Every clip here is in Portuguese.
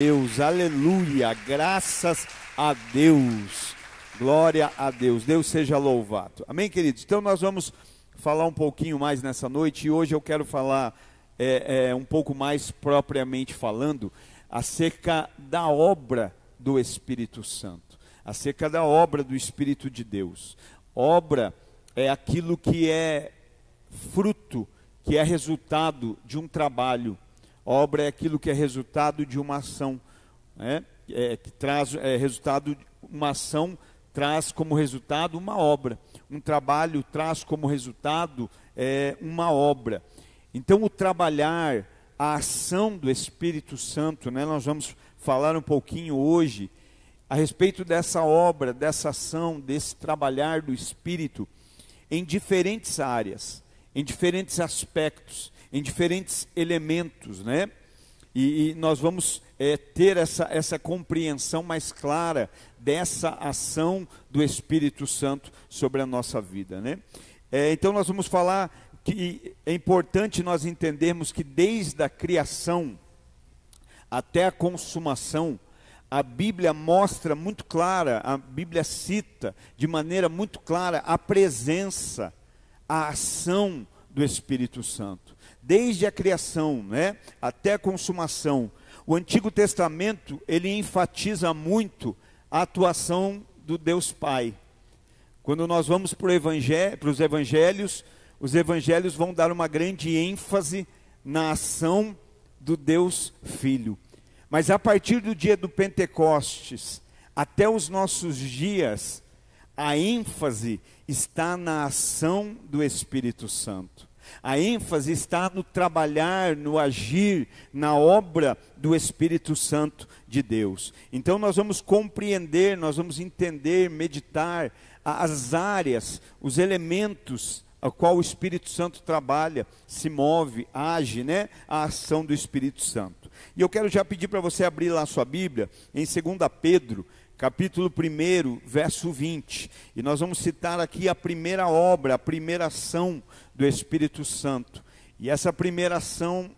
Deus, aleluia, graças a Deus, glória a Deus, Deus seja louvado, amém, queridos? Então nós vamos falar um pouquinho mais nessa noite, e hoje eu quero falar um pouco mais propriamente falando, acerca da obra do Espírito Santo, acerca da obra do Espírito de Deus. Obra é aquilo que é fruto, que é resultado de um trabalho. Obra é aquilo que é resultado de uma ação, né? Que traz resultado, uma ação traz como resultado uma obra, um trabalho traz como resultado uma obra. Então o trabalhar, a ação do Espírito Santo, né? Nós vamos falar um pouquinho hoje a respeito dessa obra, dessa ação, desse trabalhar do Espírito em diferentes áreas, em diferentes aspectos, em diferentes elementos, né? E nós vamos ter essa compreensão mais clara dessa ação do Espírito Santo sobre a nossa vida, né? Então nós vamos falar que é importante nós entendermos que desde a criação até a consumação, a Bíblia mostra muito clara, a Bíblia cita de maneira muito clara a presença, a ação do Espírito Santo. Desde a criação, né, até a consumação, o Antigo Testamento, ele enfatiza muito a atuação do Deus Pai. Quando nós vamos para os evangelhos, os evangelhos vão dar uma grande ênfase na ação do Deus Filho. Mas a partir do dia do Pentecostes, até os nossos dias, a ênfase está na ação do Espírito Santo. A ênfase está no trabalhar, no agir, na obra do Espírito Santo de Deus. Então nós vamos compreender, nós vamos entender, meditar as áreas, os elementos a qual o Espírito Santo trabalha, se move, age, né? A ação do Espírito Santo. E eu quero já pedir para você abrir lá a sua Bíblia, em 2 Pedro, capítulo 1, verso 20. E nós vamos citar aqui a primeira obra, a primeira ação do Espírito Santo. E essa primeira ação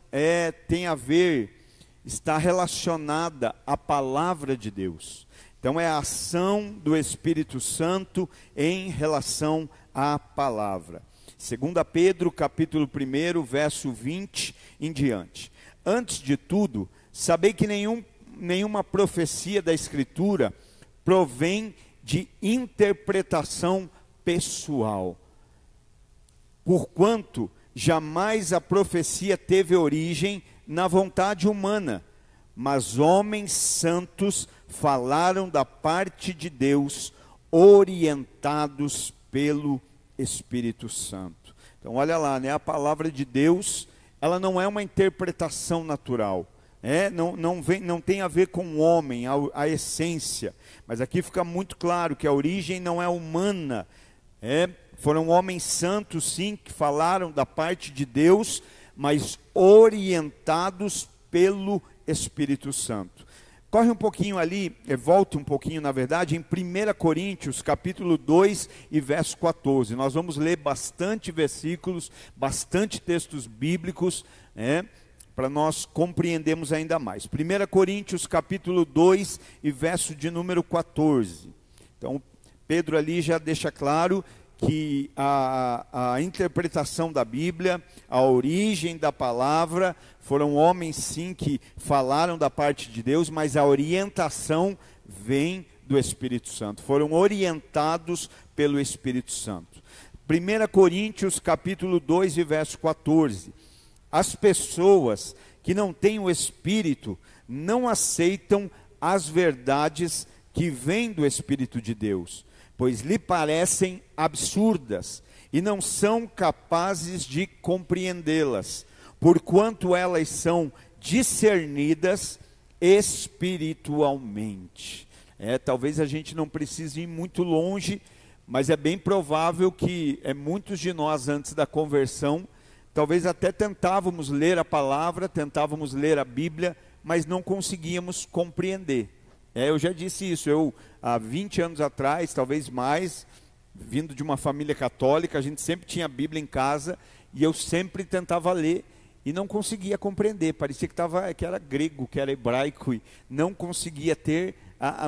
tem a ver, está relacionada à palavra de Deus. Então é a ação do Espírito Santo em relação à palavra. 2 Pedro, capítulo 1, verso 20 em diante. Antes de tudo, sabei que nenhuma profecia da Escritura provém de interpretação pessoal. Porquanto jamais a profecia teve origem na vontade humana, mas homens santos falaram da parte de Deus, orientados pelo Espírito Santo. Então olha lá, né? A palavra de Deus, ela não é uma interpretação natural, não tem a ver com o homem, a essência, mas aqui fica muito claro que a origem não é humana, foram homens santos sim, que falaram da parte de Deus, mas orientados pelo Espírito Santo. Corre um pouquinho ali, volta um pouquinho na verdade, em 1 Coríntios, capítulo 2 e verso 14. Nós vamos ler bastante versículos, bastante textos bíblicos, para nós compreendermos ainda mais. 1 Coríntios, capítulo 2 e verso de número 14. Então, Pedro ali já deixa claro que a interpretação da Bíblia, a origem da palavra, foram homens sim que falaram da parte de Deus, mas a orientação vem do Espírito Santo, foram orientados pelo Espírito Santo. 1 Coríntios capítulo 2 e verso 14, as pessoas que não têm o Espírito não aceitam as verdades que vêm do Espírito de Deus, pois lhe parecem absurdas e não são capazes de compreendê-las, porquanto elas são discernidas espiritualmente. Talvez a gente não precise ir muito longe, mas é bem provável que muitos de nós antes da conversão, talvez até tentávamos ler a palavra, tentávamos ler a Bíblia, mas não conseguíamos compreender. Eu já disse isso, eu há 20 anos atrás, talvez mais, vindo de uma família católica, a gente sempre tinha a Bíblia em casa, e eu sempre tentava ler, e não conseguia compreender, parecia que era grego, que era hebraico, e não conseguia ter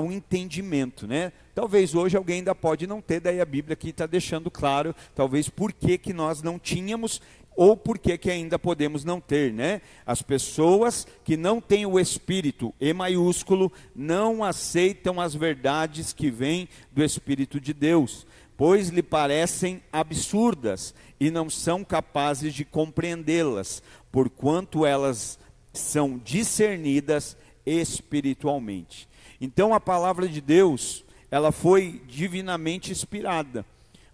um entendimento, né? Talvez hoje alguém ainda pode não ter, daí a Bíblia aqui está deixando claro, talvez por que nós não tínhamos, ou por que ainda podemos não ter, né? As pessoas que não têm o Espírito, E maiúsculo, não aceitam as verdades que vêm do Espírito de Deus, pois lhe parecem absurdas e não são capazes de compreendê-las, porquanto elas são discernidas espiritualmente. Então a palavra de Deus, ela foi divinamente inspirada,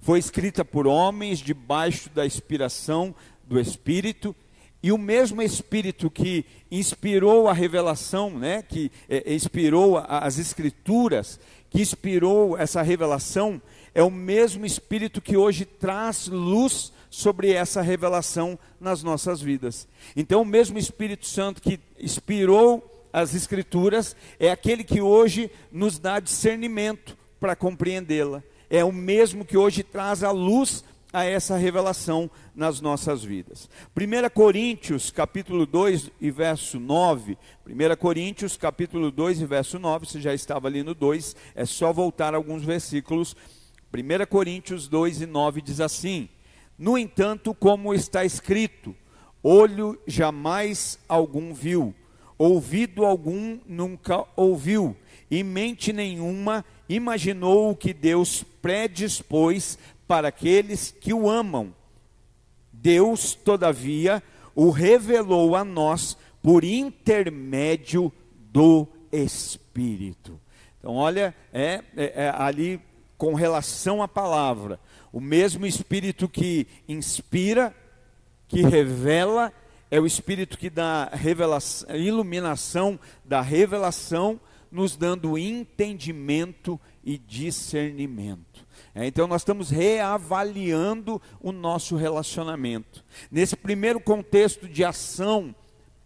foi escrita por homens debaixo da inspiração do Espírito, e o mesmo Espírito que inspirou a revelação, né, que inspirou as Escrituras, que inspirou essa revelação, é o mesmo Espírito que hoje traz luz sobre essa revelação nas nossas vidas. Então o mesmo Espírito Santo que inspirou as Escrituras é aquele que hoje nos dá discernimento para compreendê-la. É o mesmo que hoje traz a luz a essa revelação nas nossas vidas. 1 Coríntios capítulo 2 e verso 9, 1 Coríntios capítulo 2 e verso 9, você já estava ali no 2, é só voltar alguns versículos. 1 Coríntios 2 e 9 diz assim: no entanto, como está escrito, olho jamais algum viu, ouvido algum nunca ouviu, e mente nenhuma imaginou o que Deus predispôs para aqueles que o amam. Deus, todavia, o revelou a nós por intermédio do Espírito. Então, olha, ali com relação à palavra, o mesmo Espírito que inspira, que revela, é o Espírito que dá revelação, iluminação da revelação, nos dando entendimento e discernimento. Então nós estamos reavaliando o nosso relacionamento. Nesse primeiro contexto de ação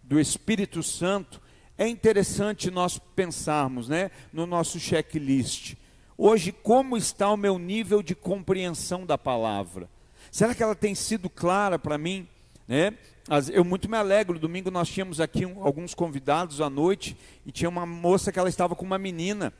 do Espírito Santo, é interessante nós pensarmos, né, no nosso checklist. Hoje, como está o meu nível de compreensão da palavra? Será que ela tem sido clara para mim? Né? Eu muito me alegro, domingo nós tínhamos aqui alguns convidados à noite, e tinha uma moça que ela estava com uma menina,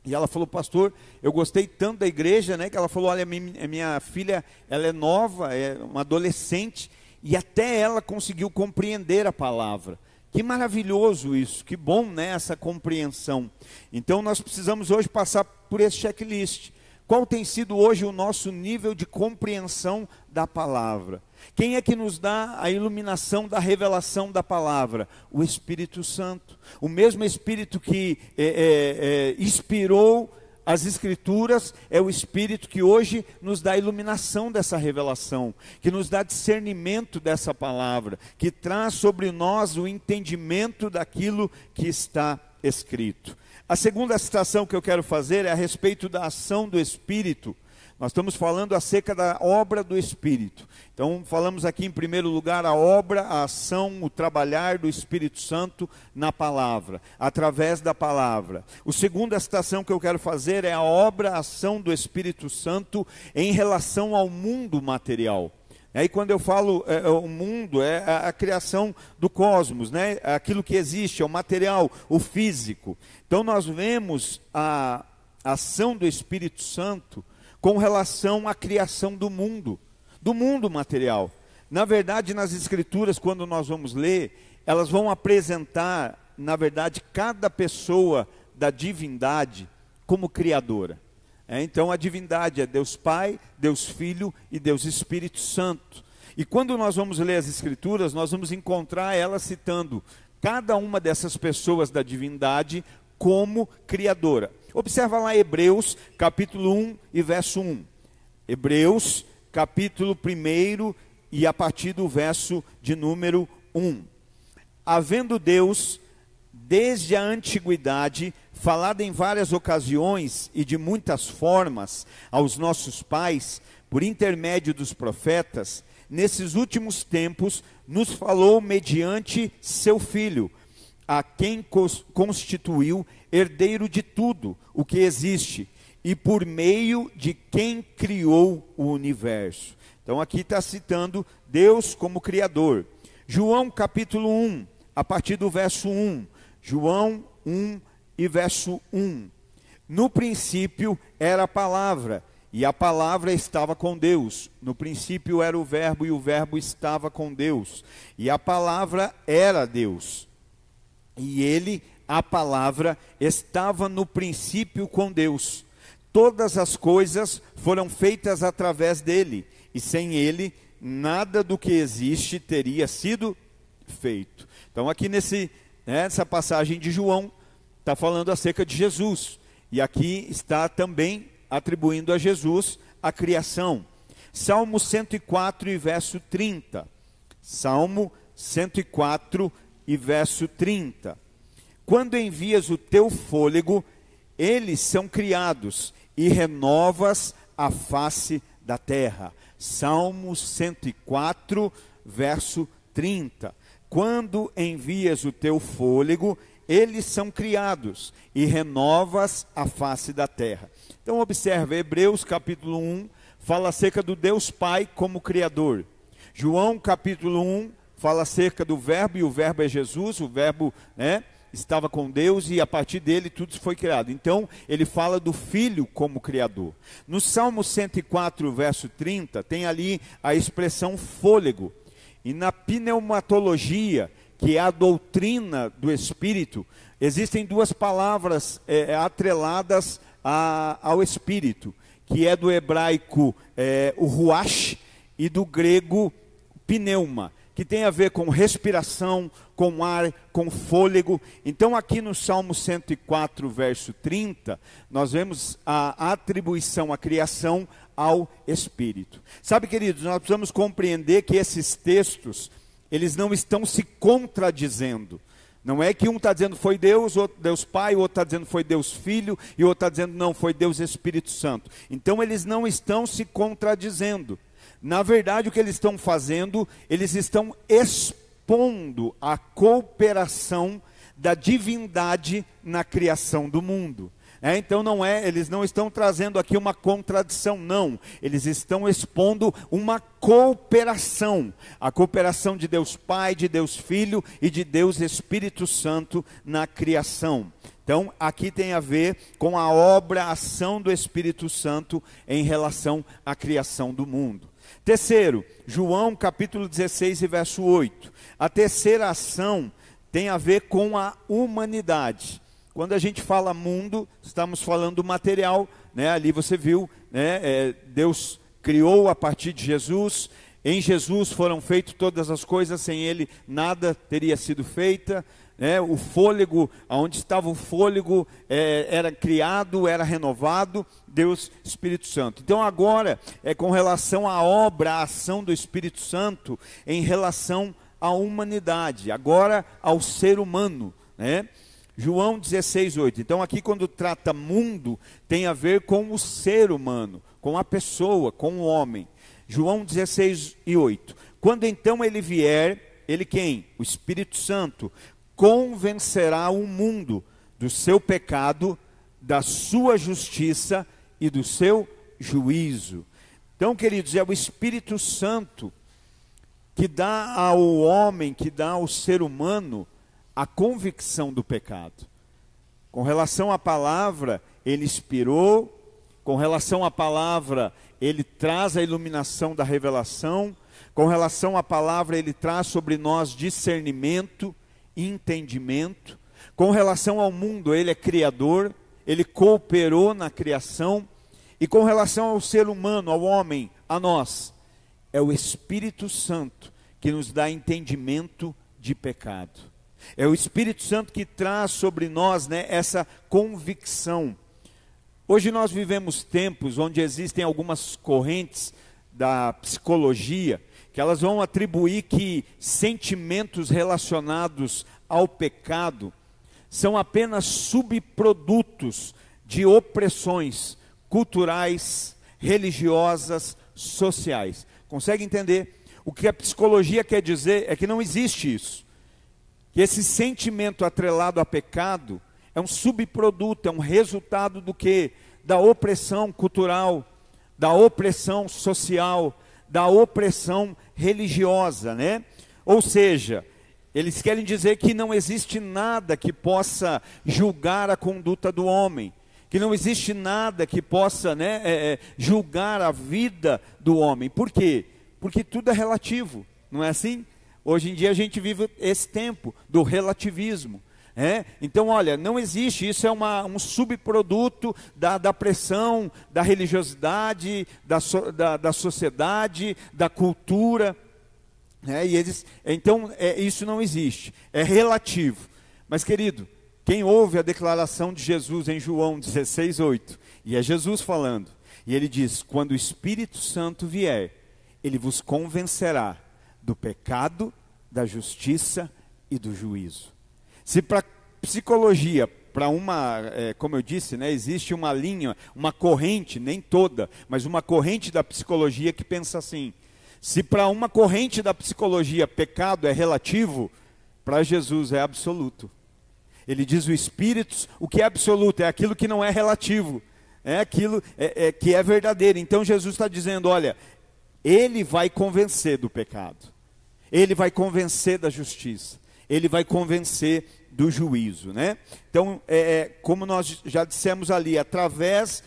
e ela falou: pastor, eu gostei tanto da igreja, né, que ela falou: olha, minha filha, ela é nova, é uma adolescente, e até ela conseguiu compreender a palavra. Que maravilhoso isso, que bom, né, essa compreensão. Então nós precisamos hoje passar por esse checklist. Qual tem sido hoje o nosso nível de compreensão da palavra? Quem é que nos dá a iluminação da revelação da palavra? O Espírito Santo. O mesmo Espírito que inspirou as Escrituras, é o Espírito que hoje nos dá a iluminação dessa revelação, que nos dá discernimento dessa palavra, que traz sobre nós o entendimento daquilo que está escrito. A segunda citação que eu quero fazer é a respeito da ação do Espírito. Nós estamos falando acerca da obra do Espírito. Então falamos aqui em primeiro lugar a obra, a ação, o trabalhar do Espírito Santo na palavra, através da palavra. O segunda citação que eu quero fazer é a obra, a ação do Espírito Santo em relação ao mundo material. Aí quando eu falo o mundo, é a criação do cosmos, né? Aquilo que existe, é o material, o físico. Então nós vemos a ação do Espírito Santo com relação à criação do mundo material. Na verdade, nas Escrituras, quando nós vamos ler, elas vão apresentar, na verdade, cada pessoa da divindade como criadora. Então a divindade é Deus Pai, Deus Filho e Deus Espírito Santo. E quando nós vamos ler as Escrituras, nós vamos encontrar elas citando cada uma dessas pessoas da divindade como criadora. Observa lá Hebreus capítulo 1 e verso 1. Hebreus capítulo 1 e a partir do verso de número 1. Havendo Deus, desde a antiguidade, falado em várias ocasiões e de muitas formas aos nossos pais, por intermédio dos profetas, nesses últimos tempos nos falou mediante seu Filho, a quem constituiu herdeiro de tudo o que existe, e por meio de quem criou o universo. Então aqui está citando Deus como Criador. João capítulo 1, a partir do verso 1. João 1 e verso 1. No princípio era a palavra, e a palavra estava com Deus. No princípio era o verbo, e o verbo estava com Deus. E a palavra era Deus. E ele, a palavra, estava no princípio com Deus. Todas as coisas foram feitas através dele, e sem ele, nada do que existe teria sido feito. Então aqui nessa passagem de João, está falando acerca de Jesus. E aqui está também atribuindo a Jesus a criação. Salmo 104 e verso 30. Salmo 104 e verso 30. Quando envias o teu fôlego, eles são criados, e renovas a face da terra. Salmo 104, verso 30. Quando envias o teu fôlego, eles são criados, e renovas a face da terra. Então observe, Hebreus capítulo 1, fala acerca do Deus Pai como Criador. João capítulo 1, fala acerca do verbo, e o verbo é Jesus, o verbo estava com Deus, e a partir dele tudo foi criado. Então ele fala do Filho como Criador. No Salmo 104, verso 30, tem ali a expressão fôlego. E na pneumatologia, que é a doutrina do Espírito, existem duas palavras atreladas ao Espírito, que é do hebraico o ruach, e do grego pneuma, que tem a ver com respiração, com ar, com fôlego. Então aqui no Salmo 104, verso 30, nós vemos a atribuição à criação ao Espírito. Sabe, queridos, nós precisamos compreender que esses textos, eles não estão se contradizendo. Não é que um está dizendo foi Deus, outro Deus Pai, o outro está dizendo foi Deus Filho, e o outro está dizendo não, foi Deus Espírito Santo. Então eles não estão se contradizendo. Na verdade, o que eles estão fazendo, eles estão expondo a cooperação da divindade na criação do mundo. Então eles não estão trazendo aqui uma contradição, não. Eles estão expondo uma cooperação. A cooperação de Deus Pai, de Deus Filho e de Deus Espírito Santo na criação. Então aqui tem a ver com a obra, a ação do Espírito Santo em relação à criação do mundo. Terceiro, João capítulo 16 e verso 8. A terceira ação tem a ver com a humanidade. Quando a gente fala mundo, estamos falando do material, ali você viu, Deus criou a partir de Jesus, em Jesus foram feitas todas as coisas, sem ele nada teria sido feita, o fôlego, onde estava o fôlego, era criado, era renovado, Deus Espírito Santo. Então agora, com relação à obra, à ação do Espírito Santo, em relação à humanidade, agora ao ser humano, João 16, 8. Então aqui quando trata mundo, tem a ver com o ser humano, com a pessoa, com o homem. João 16 e 8. Quando então ele vier, ele quem? O Espírito Santo, convencerá o mundo do seu pecado, da sua justiça e do seu juízo. Então, queridos, é o Espírito Santo que dá ao homem, que dá ao ser humano a convicção do pecado. Com relação à palavra, ele inspirou. Com relação à palavra, ele traz a iluminação da revelação. Com relação à palavra, ele traz sobre nós discernimento e entendimento. Com relação ao mundo, ele é criador, ele cooperou na criação. E com relação ao ser humano, ao homem, a nós, é o Espírito Santo que nos dá entendimento de pecado. É o Espírito Santo que traz sobre nós essa convicção. Hoje nós vivemos tempos onde existem algumas correntes da psicologia que elas vão atribuir que sentimentos relacionados ao pecado são apenas subprodutos de opressões culturais, religiosas, sociais. Consegue entender? O que a psicologia quer dizer é que não existe isso. Que esse sentimento atrelado a pecado é um subproduto, é um resultado do quê? Da opressão cultural, da opressão social, da opressão religiosa, Ou seja, eles querem dizer que não existe nada que possa julgar a conduta do homem, que não existe nada que possa, julgar a vida do homem. Por quê? Porque tudo é relativo, não é assim? Hoje em dia a gente vive esse tempo do relativismo. Então, olha, não existe, isso é um subproduto da pressão, da religiosidade, da sociedade, da cultura. Então, isso não existe, é relativo. Mas, querido, quem ouve a declaração de Jesus em João 16:8, e é Jesus falando, e ele diz: quando o Espírito Santo vier, ele vos convencerá do pecado, da justiça e do juízo. Se para psicologia, para como eu disse, existe uma linha, uma corrente, nem toda, mas uma corrente da psicologia que pensa assim: se para uma corrente da psicologia pecado é relativo, para Jesus é absoluto. Ele diz o que é absoluto é aquilo que não é relativo, é aquilo que é verdadeiro. Então Jesus está dizendo, olha, ele vai convencer do pecado, ele vai convencer da justiça, ele vai convencer do juízo, Então, como nós já dissemos ali, através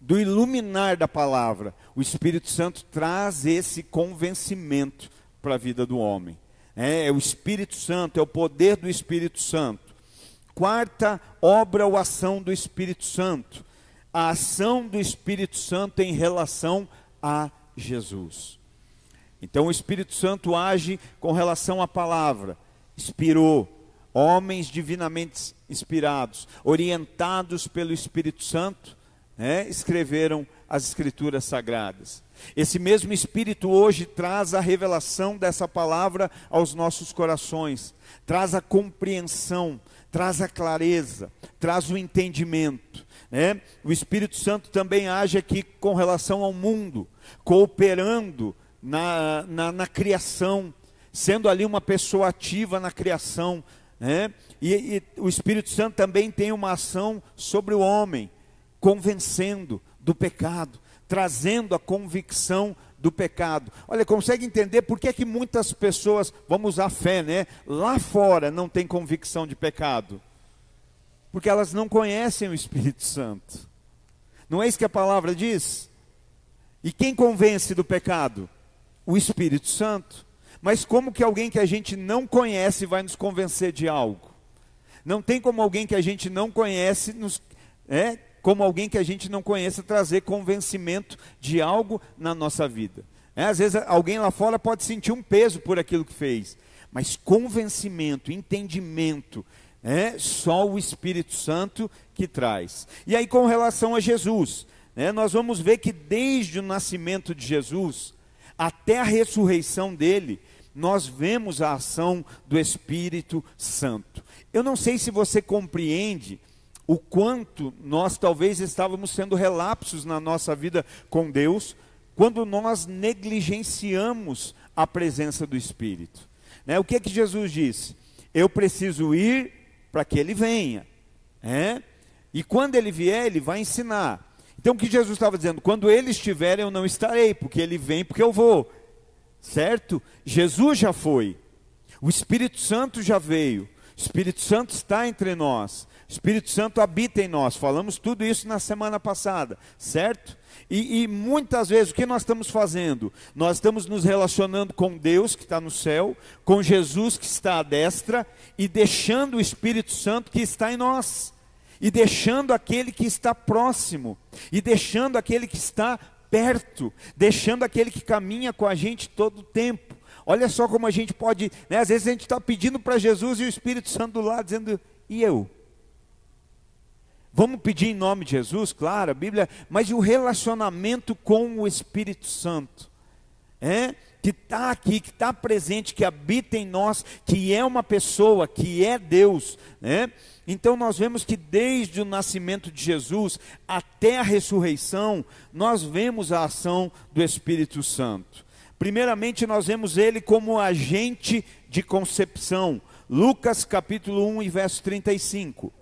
do iluminar da palavra, o Espírito Santo traz esse convencimento para a vida do homem. É o Espírito Santo, é o poder do Espírito Santo. Quarta obra ou ação do Espírito Santo, a ação do Espírito Santo em relação a Jesus. Então o Espírito Santo age com relação à palavra, inspirou, homens divinamente inspirados, orientados pelo Espírito Santo, escreveram as Escrituras Sagradas. Esse mesmo Espírito hoje traz a revelação dessa palavra aos nossos corações, traz a compreensão, traz a clareza, traz o entendimento. O Espírito Santo também age aqui com relação ao mundo, cooperando na criação, sendo ali uma pessoa ativa na criação. E o Espírito Santo também tem uma ação sobre o homem, convencendo do pecado, trazendo a convicção do pecado. Olha, consegue entender por que muitas pessoas, vamos usar fé, lá fora não tem convicção de pecado? Porque elas não conhecem o Espírito Santo. Não é isso que a palavra diz? E quem convence do pecado? O Espírito Santo. Mas como que alguém que a gente não conhece vai nos convencer de algo? Não tem como alguém que a gente não conhece como alguém que a gente não conheça trazer convencimento de algo na nossa vida. Às vezes alguém lá fora pode sentir um peso por aquilo que fez, mas convencimento, entendimento, só o Espírito Santo que traz. E aí com relação a Jesus, nós vamos ver que desde o nascimento de Jesus até a ressurreição dele, nós vemos a ação do Espírito Santo. Eu não sei se você compreende o quanto nós talvez estávamos sendo relapsos na nossa vida com Deus, quando nós negligenciamos a presença do Espírito. O que Jesus disse? Eu preciso ir para que Ele venha. E quando Ele vier, Ele vai ensinar. Então o que Jesus estava dizendo? Quando Ele estiver, eu não estarei, porque Ele vem, porque eu vou. Certo? Jesus já foi. O Espírito Santo já veio. O Espírito Santo está entre nós. O Espírito Santo habita em nós. Falamos tudo isso na semana passada, certo? E muitas vezes o que nós estamos fazendo? Nós estamos nos relacionando com Deus que está no céu, com Jesus que está à destra, e deixando o Espírito Santo que está em nós, e deixando aquele que está próximo, e deixando aquele que está perto, deixando aquele que caminha com a gente todo o tempo. Olha só como a gente pode, às vezes a gente está pedindo para Jesus e o Espírito Santo do lado dizendo, e eu? Vamos pedir em nome de Jesus, claro, a Bíblia, mas e o relacionamento com o Espírito Santo? Que está aqui, que está presente, que habita em nós, que é uma pessoa, que é Deus. Então nós vemos que desde o nascimento de Jesus até a ressurreição, nós vemos a ação do Espírito Santo. Primeiramente nós vemos ele como agente de concepção. Lucas capítulo 1 e verso 35.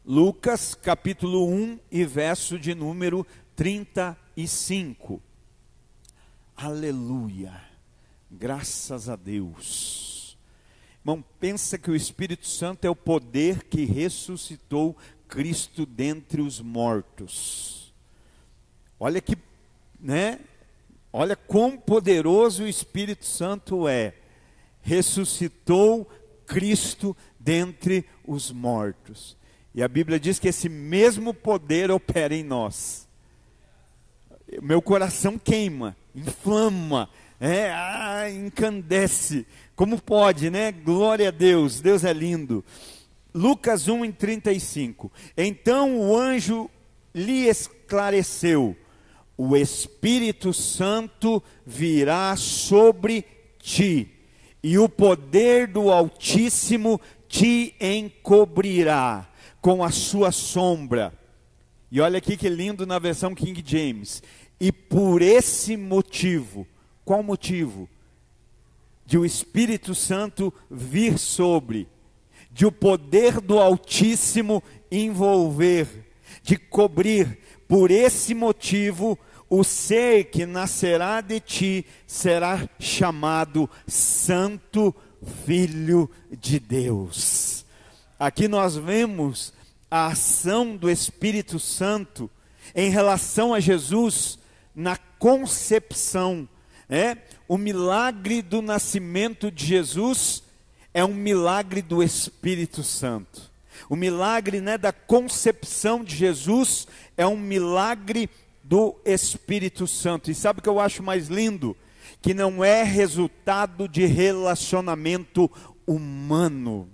Lucas capítulo 1 e verso de número 35. Aleluia. Graças a Deus. Irmão, pensa que o Espírito Santo é o poder que ressuscitou Cristo dentre os mortos. Olha que, né? Olha quão poderoso o Espírito Santo é. Ressuscitou Cristo dentre os mortos. E a Bíblia diz que esse mesmo poder opera em nós. Meu coração queima, inflama, encandece. Como pode, né? Glória a Deus, Deus é lindo. Lucas 1:35. Então o anjo lhe esclareceu: o Espírito Santo virá sobre ti, e o poder do Altíssimo te encobrirá com a sua sombra. E olha aqui que lindo na versão King James. E por esse motivo, qual motivo? De o Espírito Santo vir sobre, de o poder do Altíssimo envolver, de cobrir. Por esse motivo, o ser que nascerá de ti será chamado Santo Filho de Deus. Aqui nós vemos a ação do Espírito Santo em relação a Jesus na concepção. O milagre do nascimento de Jesus é um milagre do Espírito Santo. O milagre, da concepção de Jesus é um milagre do Espírito Santo. E sabe o que eu acho mais lindo? Que não é resultado de relacionamento humano.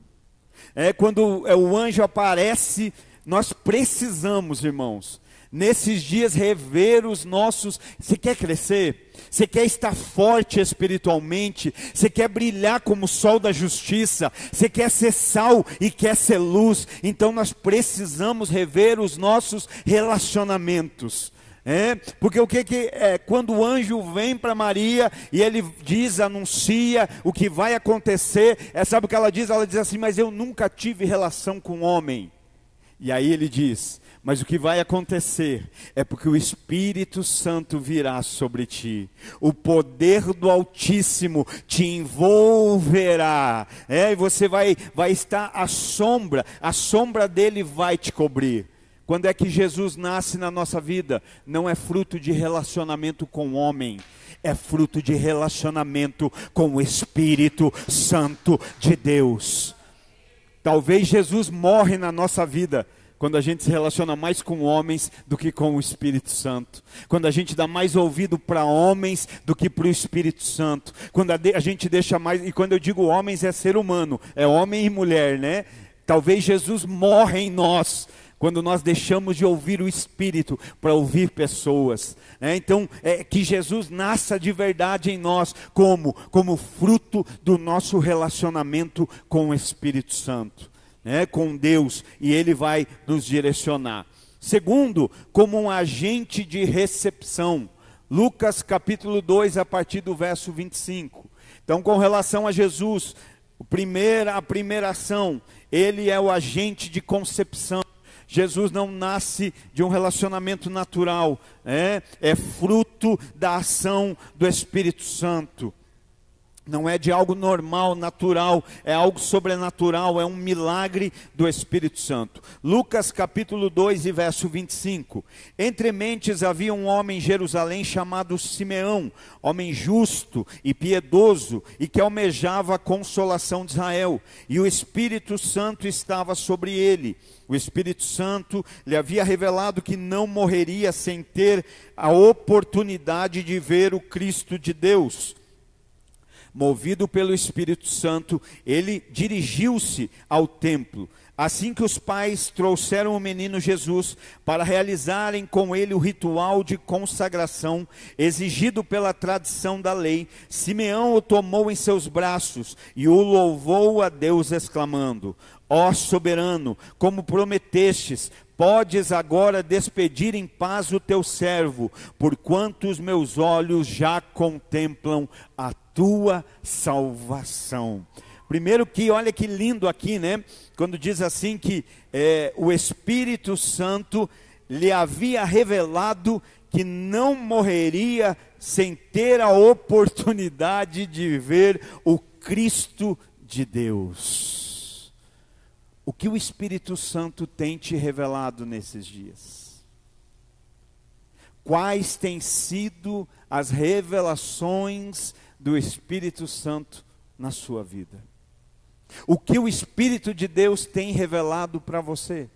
Quando o anjo aparece, nós precisamos, irmãos, nesses dias rever os nossos. Você quer crescer? Você quer estar forte espiritualmente? Você quer brilhar como o sol da justiça? Você quer ser sal e quer ser luz? Então nós precisamos rever os nossos relacionamentos. Porque o que é? Quando o anjo vem para Maria e ele diz, anuncia o que vai acontecer, sabe o que ela diz? Ela diz assim: mas eu nunca tive relação com homem. E aí ele diz: mas o que vai acontecer é porque o Espírito Santo virá sobre ti, o poder do Altíssimo te envolverá, e você vai estar à sombra, a sombra dele vai te cobrir. Quando é que Jesus nasce na nossa vida? Não é fruto de relacionamento com o homem, é fruto de relacionamento com o Espírito Santo de Deus. Talvez Jesus morre na nossa vida quando a gente se relaciona mais com homens do que com o Espírito Santo. Quando a gente dá mais ouvido para homens do que para o Espírito Santo. Quando a gente deixa mais, e quando eu digo homens é ser humano, é homem e mulher, né? Talvez Jesus morre em nós quando nós deixamos de ouvir o Espírito para ouvir pessoas. Então, que Jesus nasça de verdade em nós, como fruto do nosso relacionamento com o Espírito Santo, com Deus, e Ele vai nos direcionar. Segundo, como um agente de recepção. Lucas capítulo 2, a partir do verso 25. Então, com relação a Jesus, a primeira ação, Ele é o agente de concepção. Jesus não nasce de um relacionamento natural, é fruto da ação do Espírito Santo. Não é de algo normal, natural, é algo sobrenatural, é um milagre do Espírito Santo. Lucas capítulo 2 e verso 25. Entre mentes havia um homem em Jerusalém chamado Simeão, homem justo e piedoso, e que almejava a consolação de Israel, e o Espírito Santo estava sobre ele. O Espírito Santo lhe havia revelado que não morreria sem ter a oportunidade de ver o Cristo de Deus. Movido pelo Espírito Santo, ele dirigiu-se ao templo. Assim que os pais trouxeram o menino Jesus para realizarem com ele o ritual de consagração exigido pela tradição da lei, Simeão o tomou em seus braços e o louvou a Deus, exclamando: ó soberano, como prometestes, podes agora despedir em paz o teu servo, porquanto os meus olhos já contemplam a tua salvação. Primeiro que, olha que lindo aqui, quando diz assim que o Espírito Santo lhe havia revelado que não morreria sem ter a oportunidade de ver o Cristo de Deus. O que o Espírito Santo tem te revelado nesses dias? Quais têm sido as revelações do Espírito Santo na sua vida? O que o Espírito de Deus tem revelado para você?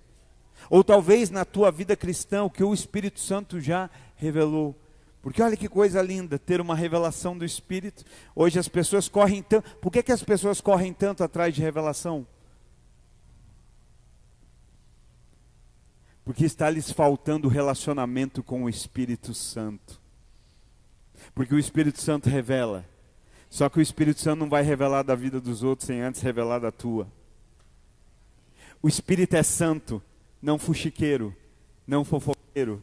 Ou talvez na tua vida cristã, o que o Espírito Santo já revelou? Porque olha que coisa linda, ter uma revelação do Espírito. Hoje as pessoas correm tanto. Por que as pessoas correm tanto atrás de revelação? Porque está lhes faltando relacionamento com o Espírito Santo. Porque o Espírito Santo revela. Só que o Espírito Santo não vai revelar da vida dos outros sem antes revelar da tua. O Espírito é santo, não fuxiqueiro, não fofoqueiro.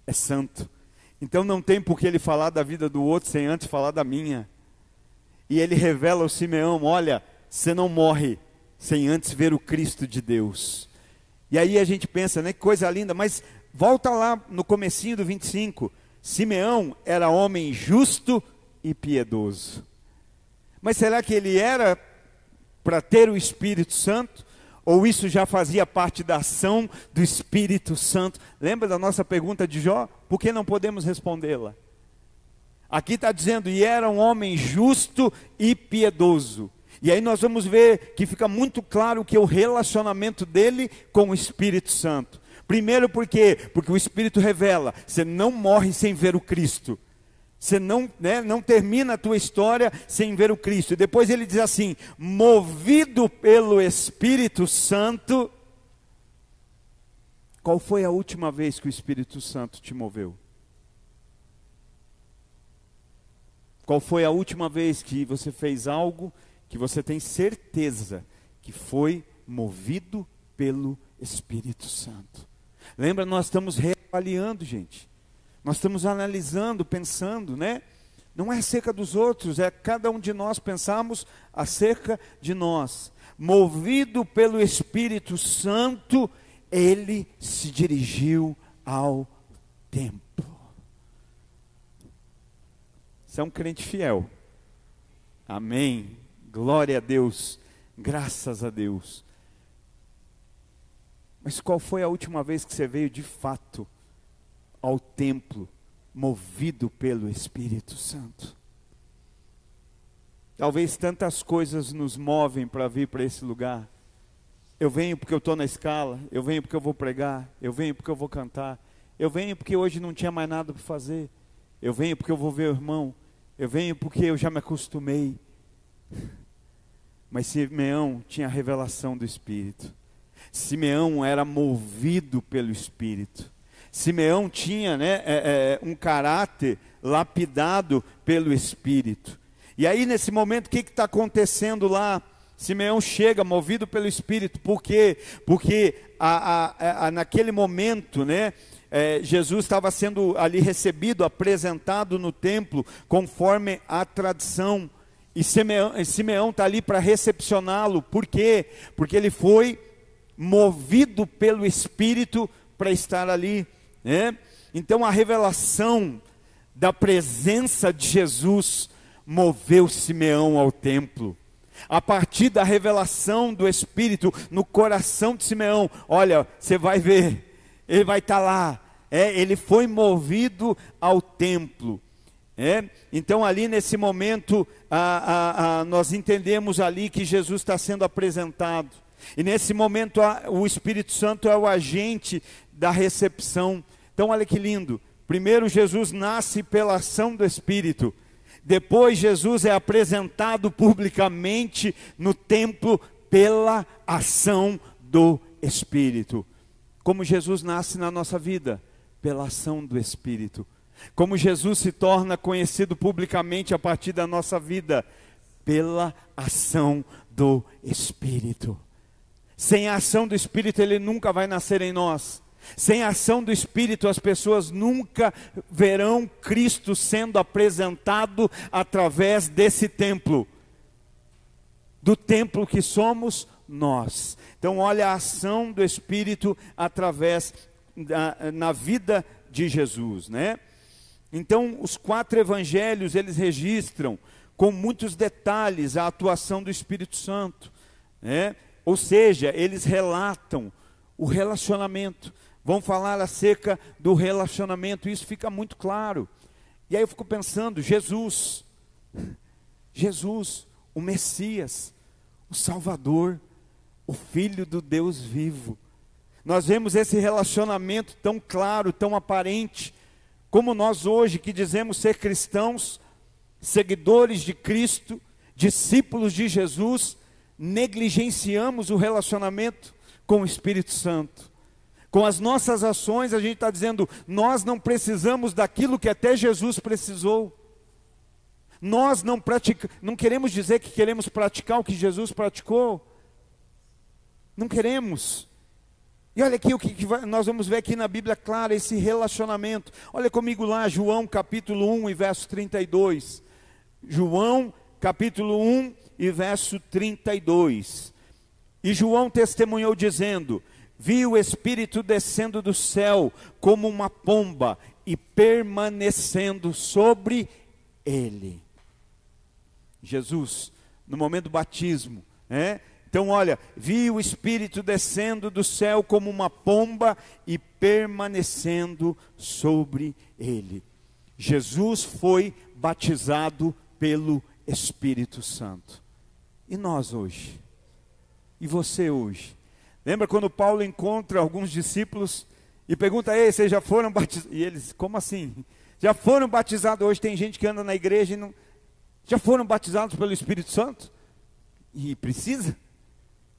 É santo. Então não tem por que ele falar da vida do outro sem antes falar da minha. E ele revela ao Simeão, olha, você não morre sem antes ver o Cristo de Deus. E aí a gente pensa, né, que coisa linda, mas volta lá no comecinho do 25. Simeão era homem justo e piedoso. Mas será que ele era para ter o Espírito Santo? Ou isso já fazia parte da ação do Espírito Santo? Lembra da nossa pergunta de Jó? Por que não podemos respondê-la? Aqui está dizendo, e era um homem justo e piedoso. E aí nós vamos ver que fica muito claro que o relacionamento dele com o Espírito Santo. Primeiro por quê? Porque o Espírito revela, você não morre sem ver o Cristo. Você não termina a tua história sem ver o Cristo. E depois ele diz assim, movido pelo Espírito Santo. Qual foi a última vez que o Espírito Santo te moveu? Qual foi a última vez que você fez algo que você tem certeza que foi movido pelo Espírito Santo? Lembra, nós estamos reavaliando, gente. Nós estamos analisando, pensando, né? Não é acerca dos outros, é cada um de nós pensarmos acerca de nós. Movido pelo Espírito Santo, ele se dirigiu ao templo. Você é um crente fiel. Amém. Glória a Deus. Graças a Deus. Mas qual foi a última vez que você veio de fato ao templo, movido pelo Espírito Santo? Talvez tantas coisas nos movem para vir para esse lugar. Eu venho porque eu estou na escala, eu venho porque eu vou pregar, eu venho porque eu vou cantar, eu venho porque hoje não tinha mais nada para fazer, eu venho porque eu vou ver o irmão, eu venho porque eu já me acostumei. Mas Simeão tinha a revelação do Espírito. Simeão era movido pelo Espírito. Simeão tinha, um caráter lapidado pelo Espírito. E aí nesse momento o que está acontecendo lá? Simeão chega movido pelo Espírito. Por quê? Porque naquele momento, Jesus estava sendo ali recebido, apresentado no templo, conforme a tradição. E Simeão está ali para recepcioná-lo. Por quê? Porque ele foi movido pelo Espírito para estar ali. Então a revelação da presença de Jesus moveu Simeão ao templo. A partir da revelação do Espírito no coração de Simeão, olha, você vai ver, ele vai estar lá. Ele foi movido ao templo. Então ali nesse momento nós entendemos ali que Jesus está sendo apresentado. E nesse momento o Espírito Santo é o agente da recepção. Então olha que lindo. Primeiro Jesus nasce pela ação do Espírito. Depois Jesus é apresentado publicamente no templo pela ação do Espírito. Como Jesus nasce na nossa vida? Pela ação do Espírito. Como Jesus se torna conhecido publicamente a partir da nossa vida? Pela ação do Espírito. Sem a ação do Espírito ele nunca vai nascer em nós. Sem a ação do Espírito as pessoas nunca verão Cristo sendo apresentado através desse templo. Do templo que somos nós. Então olha a ação do Espírito através na vida de Jesus, Então, os 4 evangelhos, eles registram com muitos detalhes a atuação do Espírito Santo, né? Ou seja, eles relatam o relacionamento, vão falar acerca do relacionamento, isso fica muito claro. E aí eu fico pensando, Jesus, o Messias, o Salvador, o Filho do Deus vivo. Nós vemos esse relacionamento tão claro, tão aparente, como nós hoje que dizemos ser cristãos, seguidores de Cristo, discípulos de Jesus, negligenciamos o relacionamento com o Espírito Santo. Com as nossas ações a gente está dizendo, nós não precisamos daquilo que até Jesus precisou. Nós não queremos dizer que queremos praticar o que Jesus praticou. Não queremos. E olha aqui o que nós vamos ver aqui na Bíblia clara, esse relacionamento. Olha comigo lá, João capítulo 1 e verso 32. João capítulo 1 e verso 32. E João testemunhou dizendo: vi o Espírito descendo do céu como uma pomba e permanecendo sobre ele. Jesus, no momento do batismo, né? Então olha, vi o Espírito descendo do céu como uma pomba e permanecendo sobre ele. Jesus foi batizado pelo Espírito Santo. E nós hoje? E você hoje? Lembra quando Paulo encontra alguns discípulos e pergunta: ei, vocês já foram batizados? E eles, como assim? Já foram batizados? Hoje tem gente que anda na igreja e não... Já foram batizados pelo Espírito Santo? E precisa?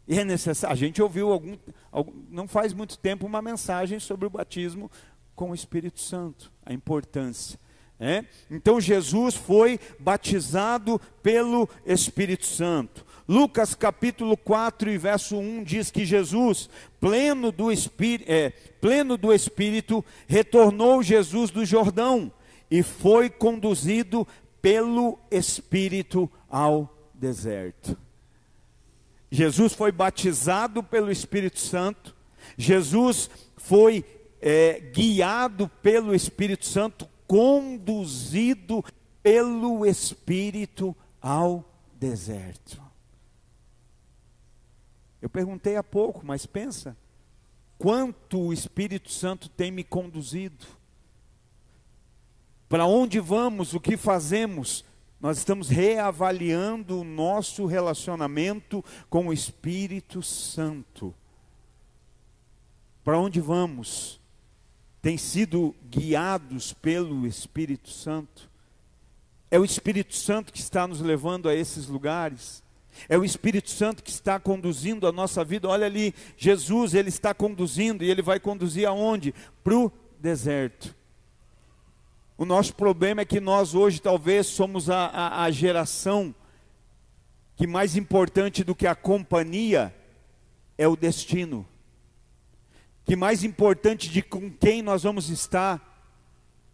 E é necessário. A gente ouviu não faz muito tempo uma mensagem sobre o batismo com o Espírito Santo, a importância. Então Jesus foi batizado pelo Espírito Santo. Lucas capítulo 4 e verso 1 diz que Jesus, pleno do Espírito, retornou Jesus do Jordão e foi conduzido pelo Espírito ao deserto. Jesus foi batizado pelo Espírito Santo, Jesus foi guiado pelo Espírito Santo, conduzido pelo Espírito ao deserto. Eu perguntei há pouco, mas pensa, quanto o Espírito Santo tem me conduzido? Para onde vamos, o que fazemos? Nós estamos reavaliando o nosso relacionamento com o Espírito Santo. Para onde vamos? Tem sido guiados pelo Espírito Santo? É o Espírito Santo que está nos levando a esses lugares? É o Espírito Santo que está conduzindo a nossa vida? Olha ali, Jesus, ele está conduzindo, e ele vai conduzir aonde? Para o deserto. O nosso problema é que nós hoje talvez somos a geração que mais importante do que a companhia é o destino. Que mais importante de com quem nós vamos estar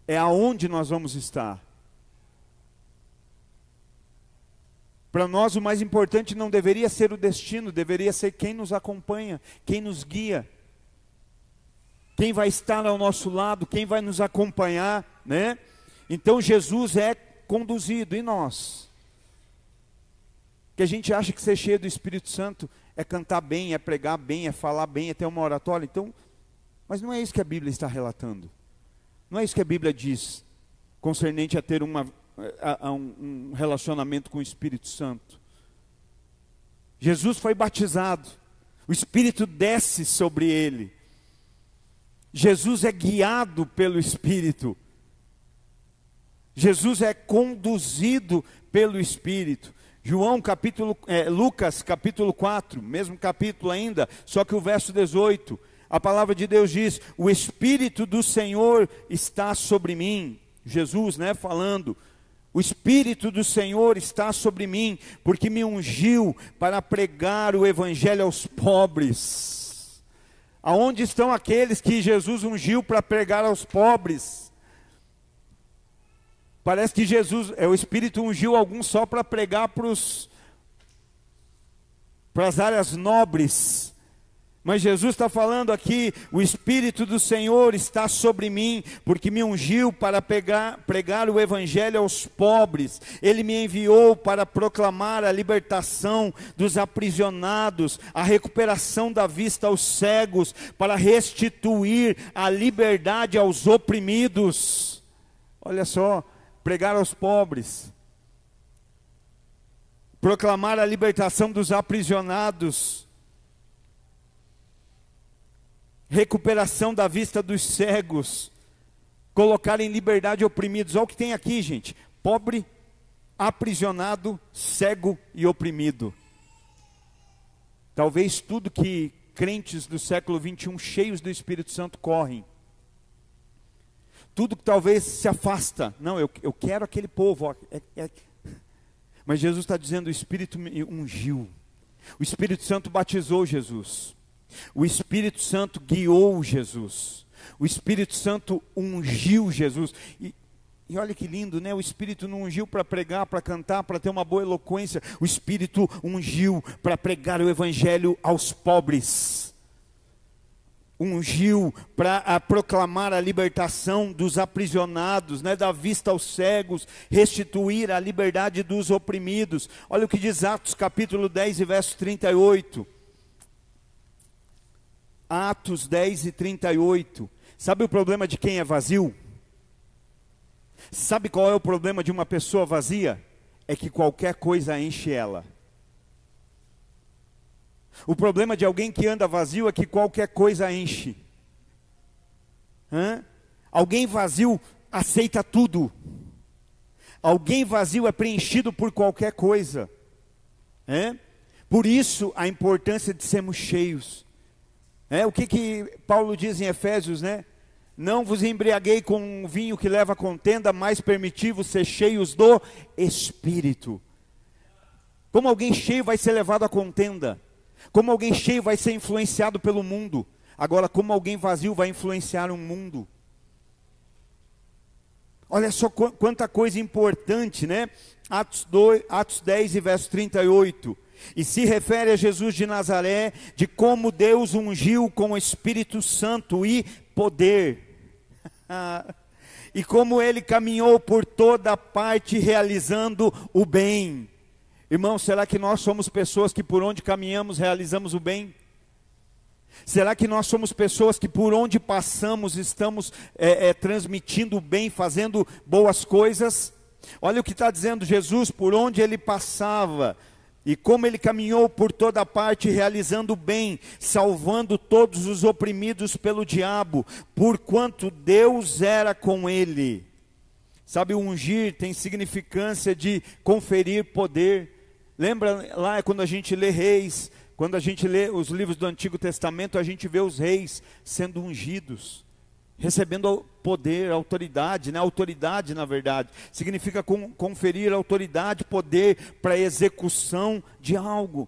é aonde nós vamos estar. Para nós o mais importante não deveria ser o destino, deveria ser quem nos acompanha, quem nos guia. Quem vai estar ao nosso lado, quem vai nos acompanhar, né? Então Jesus é conduzido, e nós? Que a gente acha que ser cheio do Espírito Santo é cantar bem, é pregar bem, é falar bem, é ter uma oratória. Então, mas não é isso que a Bíblia está relatando. Não é isso que a Bíblia diz, concernente a ter um relacionamento com o Espírito Santo. Jesus foi batizado, o Espírito desce sobre ele. Jesus é guiado pelo Espírito. Jesus é conduzido pelo Espírito. Lucas capítulo 4, mesmo capítulo ainda, só que o verso 18, a palavra de Deus diz: o Espírito do Senhor está sobre mim. Jesus, falando, o Espírito do Senhor está sobre mim, porque me ungiu para pregar o Evangelho aos pobres. Aonde estão aqueles que Jesus ungiu para pregar aos pobres? Parece que o Espírito ungiu alguns só para pregar para as áreas nobres. Mas Jesus está falando aqui, o Espírito do Senhor está sobre mim, porque me ungiu para pregar o Evangelho aos pobres. Ele me enviou para proclamar a libertação dos aprisionados, a recuperação da vista aos cegos, para restituir a liberdade aos oprimidos. Olha só, pregar aos pobres, proclamar a libertação dos aprisionados, recuperação da vista dos cegos, colocar em liberdade oprimidos. Olha o que tem aqui, gente: pobre, aprisionado, cego e oprimido. Talvez tudo que crentes do século 21 cheios do Espírito Santo correm. Tudo que talvez se afasta. Não, eu quero aquele povo. Ó, Mas Jesus está dizendo: o Espírito me ungiu. O Espírito Santo batizou Jesus. O Espírito Santo guiou Jesus. O Espírito Santo ungiu Jesus. E olha que lindo, né? O Espírito não ungiu para pregar, para cantar, para ter uma boa eloquência. O Espírito ungiu para pregar o Evangelho aos pobres. Ungiu para proclamar a libertação dos aprisionados, né? Da vista aos cegos, restituir a liberdade dos oprimidos. Olha o que diz Atos capítulo 10 e verso 38. Atos 10 e 38. Sabe o problema de quem é vazio? Sabe qual é o problema de uma pessoa vazia? É que qualquer coisa enche ela. O problema de alguém que anda vazio é que qualquer coisa enche. Alguém vazio aceita tudo. Alguém vazio é preenchido por qualquer coisa. Por isso a importância de sermos cheios. O que Paulo diz em Efésios, né? Não vos embriaguei com vinho que leva a contenda, mas permiti-vos ser cheios do Espírito. Como alguém cheio vai ser levado à contenda? Como alguém cheio vai ser influenciado pelo mundo? Agora, como alguém vazio vai influenciar o mundo? Olha só quanta coisa importante, né? Atos 10 e verso 38. E se refere a Jesus de Nazaré, de como Deus ungiu com o Espírito Santo e poder. E como ele caminhou por toda parte realizando o bem. Irmão, será que nós somos pessoas que por onde caminhamos realizamos o bem? Será que nós somos pessoas que por onde passamos estamos transmitindo o bem, fazendo boas coisas? Olha o que está dizendo Jesus: por onde ele passava, e como ele caminhou por toda parte realizando o bem, salvando todos os oprimidos pelo diabo, porquanto Deus era com ele. Sabe, ungir tem significância de conferir poder. Lembra lá quando a gente lê Reis, quando a gente lê os livros do Antigo Testamento, a gente vê os reis sendo ungidos, recebendo poder, autoridade, né? Autoridade, na verdade, significa conferir autoridade, poder para a execução de algo.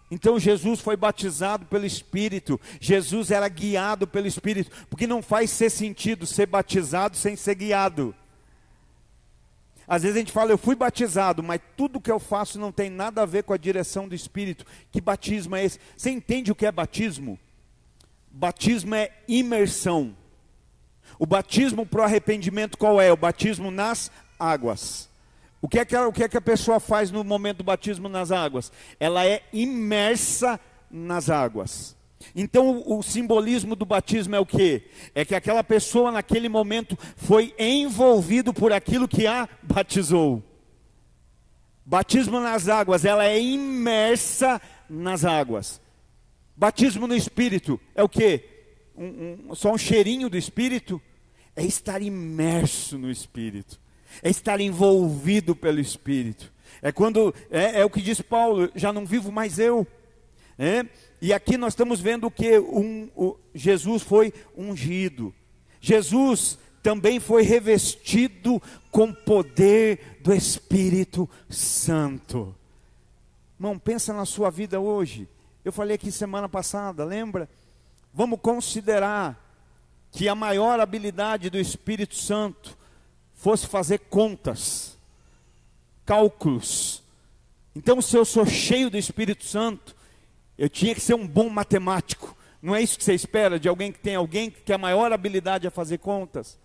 Então Jesus foi batizado pelo Espírito, Jesus era guiado pelo Espírito, porque não faz sentido ser batizado sem ser guiado. Às vezes a gente fala: eu fui batizado, mas tudo que eu faço não tem nada a ver com a direção do Espírito. Que batismo é esse? Você entende o que é batismo? Batismo é imersão. O batismo para o arrependimento qual é? O batismo nas águas. O que é que a pessoa faz no momento do batismo nas águas? Ela é imersa nas águas. Então o simbolismo do batismo é o quê? É que aquela pessoa naquele momento foi envolvido por aquilo que a batizou. Batismo nas águas, ela é imersa nas águas. Batismo no Espírito é o quê? Só um cheirinho do Espírito? É estar imerso no Espírito, é estar envolvido pelo Espírito. É quando, é o que diz Paulo: já não vivo mais eu. E aqui nós estamos vendo que Jesus foi ungido. Jesus também foi revestido com poder do Espírito Santo. Irmão, pensa na sua vida hoje. Eu falei aqui semana passada, lembra? Vamos considerar que a maior habilidade do Espírito Santo fosse fazer contas, cálculos. Então, se eu sou cheio do Espírito Santo, eu tinha que ser um bom matemático, Não é isso que você espera de alguém que a maior habilidade é fazer contas?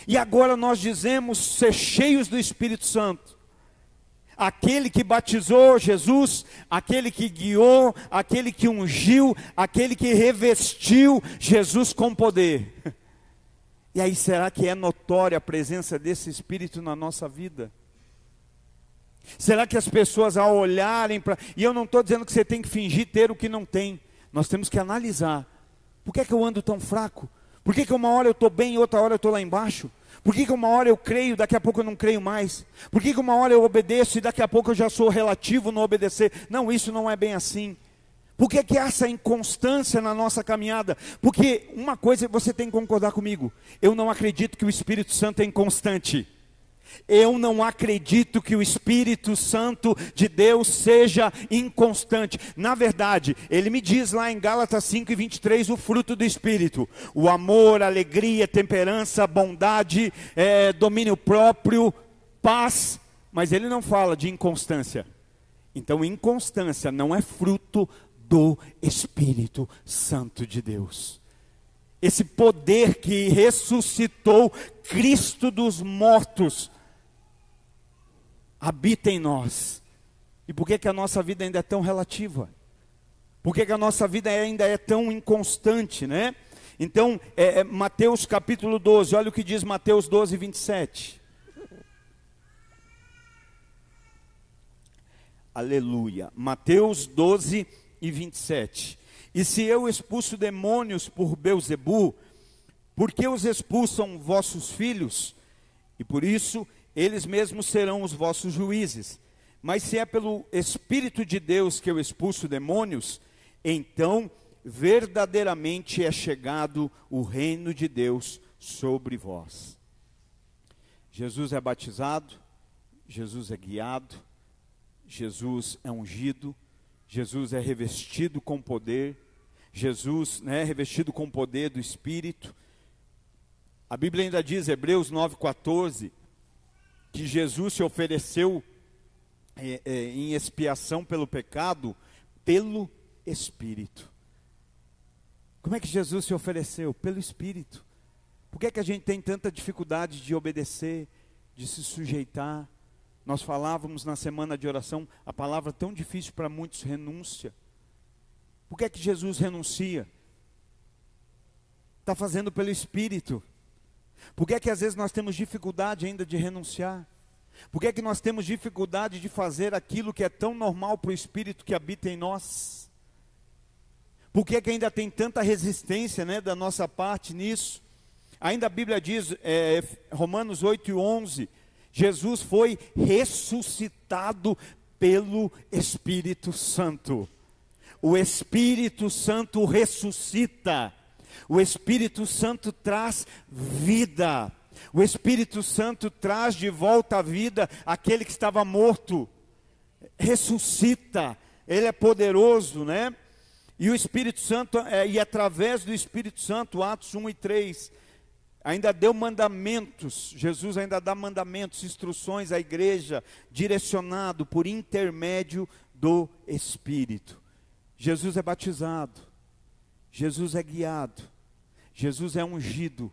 E agora nós dizemos ser cheios do Espírito Santo. Aquele que batizou Jesus, aquele que guiou, aquele que ungiu, aquele que revestiu Jesus com poder. E aí, será que é notória a presença desse Espírito na nossa vida? Será que as pessoas ao olharem para... E eu não estou dizendo que você tem que fingir ter o que não tem. Nós temos que analisar. Por que é que eu ando tão fraco? Por que uma hora eu estou bem e outra hora eu estou lá embaixo? Por que uma hora eu creio, daqui a pouco eu não creio mais? Por que uma hora eu obedeço e daqui a pouco eu já sou relativo no obedecer? Não, isso não é bem assim. Por que há essa inconstância na nossa caminhada? Porque uma coisa você tem que concordar comigo. Eu não acredito que o Espírito Santo é inconstante. Eu não acredito que o Espírito Santo de Deus seja inconstante. Na verdade, ele me diz lá em Gálatas 5:23 o fruto do Espírito: o amor, alegria, temperança, bondade, domínio próprio, paz. Mas ele não fala de inconstância. Então, inconstância não é fruto do Espírito Santo de Deus. Esse poder que ressuscitou Cristo dos mortos habita em nós. E por que a nossa vida ainda é tão relativa? Por que a nossa vida ainda é tão inconstante, né? Então, Mateus capítulo 12, olha o que diz Mateus 12:27. Aleluia. Mateus 12:27. E se eu expulso demônios por Belzebu, por que os expulsam vossos filhos? E por isso eles mesmos serão os vossos juízes. Mas se é pelo Espírito de Deus que eu expulso demônios, então verdadeiramente é chegado o reino de Deus sobre vós. Jesus é batizado, Jesus é guiado, Jesus é ungido, Jesus é revestido com poder, Jesus é revestido com poder do Espírito. A Bíblia ainda diz, Hebreus 9:14, que Jesus se ofereceu em expiação pelo pecado, pelo Espírito. Como é que Jesus se ofereceu? Pelo Espírito. Por que a gente tem tanta dificuldade de obedecer, de se sujeitar? Nós falávamos na semana de oração, a palavra tão difícil para muitos, renúncia. Por que Jesus renuncia? Está fazendo pelo Espírito. Por que às vezes nós temos dificuldade ainda de renunciar? Por que nós temos dificuldade de fazer aquilo que é tão normal para o Espírito que habita em nós? Por que ainda tem tanta resistência, da nossa parte nisso? Ainda a Bíblia diz, Romanos 8:11, Jesus foi ressuscitado pelo Espírito Santo. O Espírito Santo ressuscita. O Espírito Santo traz vida. O Espírito Santo traz de volta à vida aquele que estava morto. Ressuscita. Ele é poderoso, E o Espírito Santo, e através do Espírito Santo, Atos 1:3, ainda deu mandamentos. Jesus ainda dá mandamentos, instruções à igreja, direcionado por intermédio do Espírito. Jesus é batizado, Jesus é guiado, Jesus é ungido,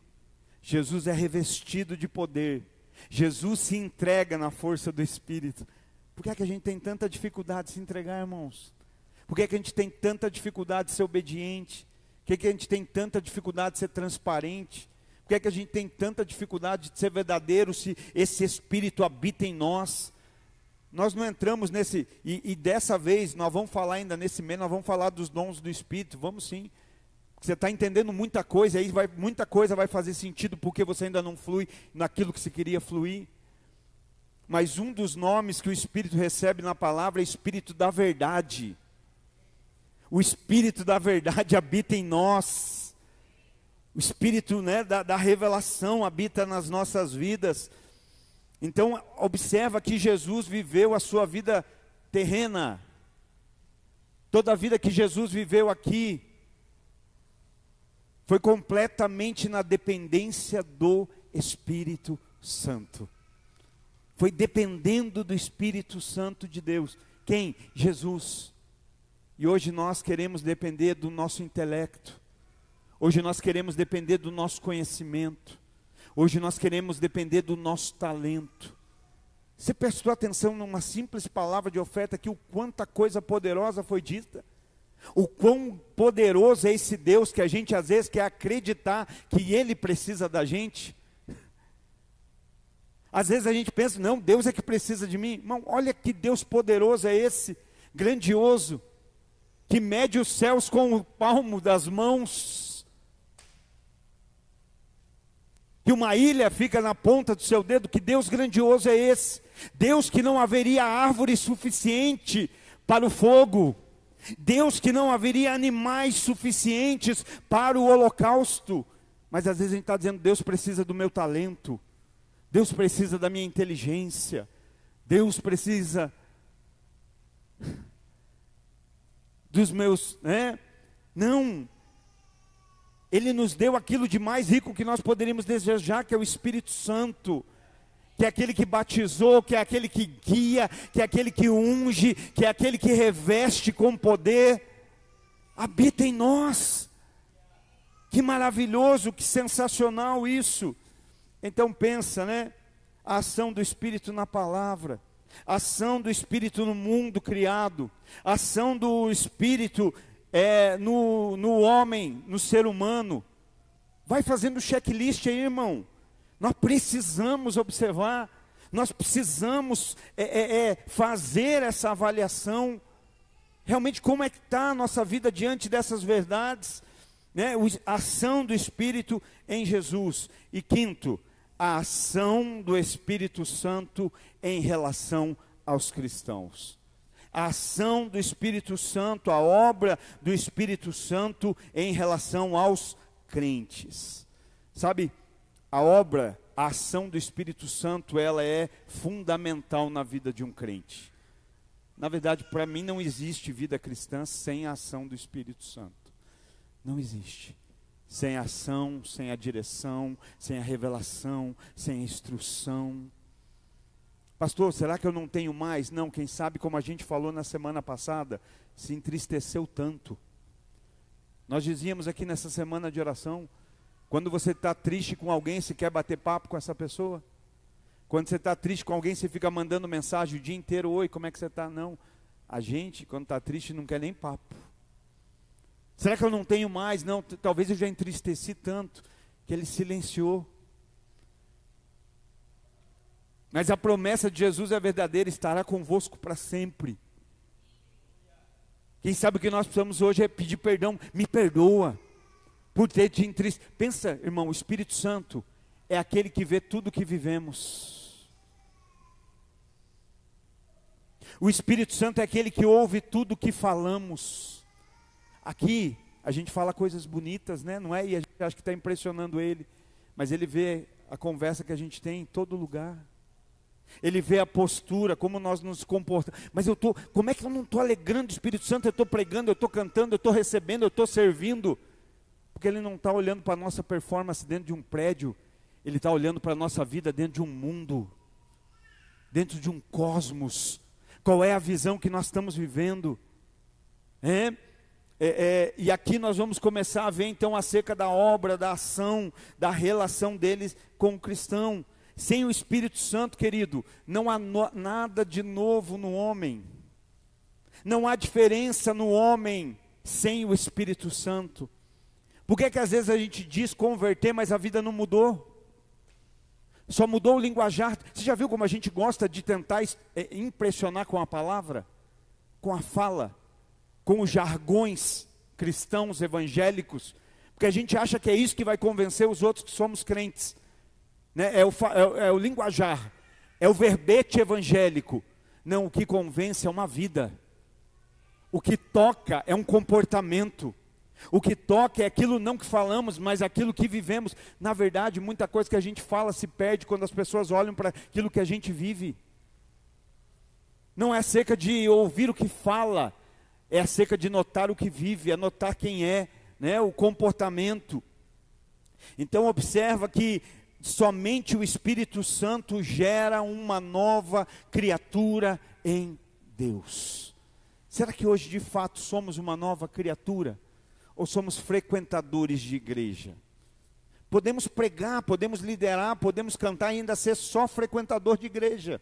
Jesus é revestido de poder, Jesus se entrega na força do Espírito. Por que a gente tem tanta dificuldade de se entregar, irmãos? Por que a gente tem tanta dificuldade de ser obediente? Por que a gente tem tanta dificuldade de ser transparente? Por que a gente tem tanta dificuldade de ser verdadeiro se esse Espírito habita em nós? Nós não entramos nesse, e dessa vez, nós vamos falar ainda nesse mês, nós vamos falar dos dons do Espírito, vamos sim. Você está entendendo muita coisa, aí muita coisa vai fazer sentido, porque você ainda não flui naquilo que você queria fluir. Mas um dos nomes que o Espírito recebe na palavra é Espírito da verdade. O Espírito da verdade habita em nós. O Espírito da revelação habita nas nossas vidas. Então, observa que Jesus viveu a sua vida terrena. Toda a vida que Jesus viveu aqui foi completamente na dependência do Espírito Santo. Foi dependendo do Espírito Santo de Deus. Quem? Jesus. E hoje nós queremos depender do nosso intelecto. Hoje nós queremos depender do nosso conhecimento. Hoje nós queremos depender do nosso talento. Você prestou atenção numa simples palavra de oferta que o quanta coisa poderosa foi dita? O quão poderoso é esse Deus que a gente às vezes quer acreditar que Ele precisa da gente. Às vezes a gente pensa, não, Deus é que precisa de mim. Irmão, olha que Deus poderoso é esse, grandioso, que mede os céus com o palmo das mãos, que uma ilha fica na ponta do seu dedo. Que Deus grandioso é esse? Deus que não haveria árvore suficiente para o fogo, Deus que não haveria animais suficientes para o holocausto. Mas às vezes a gente está dizendo, Deus precisa do meu talento, Deus precisa da minha inteligência, Deus precisa dos meus, Não, Ele nos deu aquilo de mais rico que nós poderíamos desejar, que é o Espírito Santo, que é aquele que batizou, que é aquele que guia, que é aquele que unge, que é aquele que reveste com poder, habita em nós. Que maravilhoso, que sensacional isso. Então pensa, a ação do Espírito na palavra, a ação do Espírito no mundo criado, a ação do Espírito no homem, no ser humano. Vai fazendo checklist aí, irmão. Nós precisamos observar, nós precisamos fazer essa avaliação, realmente como é que está a nossa vida diante dessas verdades, a ação do Espírito em Jesus. E quinto, a ação do Espírito Santo em relação aos cristãos. A ação do Espírito Santo, a obra do Espírito Santo em relação aos crentes. Sabe, a ação do Espírito Santo, ela é fundamental na vida de um crente. Na verdade, para mim não existe vida cristã sem a ação do Espírito Santo. Não existe. Sem a ação, sem a direção, sem a revelação, sem a instrução. Pastor, será que eu não tenho mais? Não, quem sabe, como a gente falou na semana passada, se entristeceu tanto. Nós dizíamos aqui nessa semana de oração, quando você está triste com alguém, você quer bater papo com essa pessoa? Quando você está triste com alguém, você fica mandando mensagem o dia inteiro, oi, como é que você está? Não, a gente, quando está triste, não quer nem papo. Será que eu não tenho mais? Não, talvez eu já entristeci tanto, que ele silenciou. Mas a promessa de Jesus é verdadeira, estará convosco para sempre. Quem sabe o que nós precisamos hoje é pedir perdão, me perdoa por ter te entristecido. Pensa, irmão, o Espírito Santo é aquele que vê tudo que vivemos. O Espírito Santo é aquele que ouve tudo que falamos. Aqui, a gente fala coisas bonitas, não é? E a gente acha que está impressionando ele. Mas ele vê a conversa que a gente tem em todo lugar. Ele vê a postura, como nós nos comportamos. Mas como é que eu não estou alegrando o Espírito Santo? Eu estou pregando, eu estou cantando, eu estou recebendo, eu estou servindo. Porque ele não está olhando para a nossa performance dentro de um prédio. Ele está olhando para a nossa vida dentro de um mundo, dentro de um cosmos. Qual é a visão que nós estamos vivendo? E aqui nós vamos começar a ver então acerca da obra, da ação, da relação deles com o cristão. Sem o Espírito Santo, querido, não há nada de novo no homem. Não há diferença no homem sem o Espírito Santo. Por que às vezes a gente diz converter, mas a vida não mudou? Só mudou o linguajar. Você já viu como a gente gosta de tentar impressionar com a palavra? Com a fala? Com os jargões cristãos, evangélicos? Porque a gente acha que é isso que vai convencer os outros que somos crentes. É o linguajar, é o verbete evangélico. Não, o que convence é uma vida. O que toca é um comportamento. O que toca é aquilo não que falamos, mas aquilo que vivemos. Na verdade, muita coisa que a gente fala se perde quando as pessoas olham para aquilo que a gente vive. Não é acerca de ouvir o que fala, é acerca de notar o que vive, é notar quem é, o comportamento. Então observa que somente o Espírito Santo gera uma nova criatura em Deus. Será que hoje de fato somos uma nova criatura? Ou somos frequentadores de igreja? Podemos pregar, podemos liderar, podemos cantar e ainda ser só frequentador de igreja.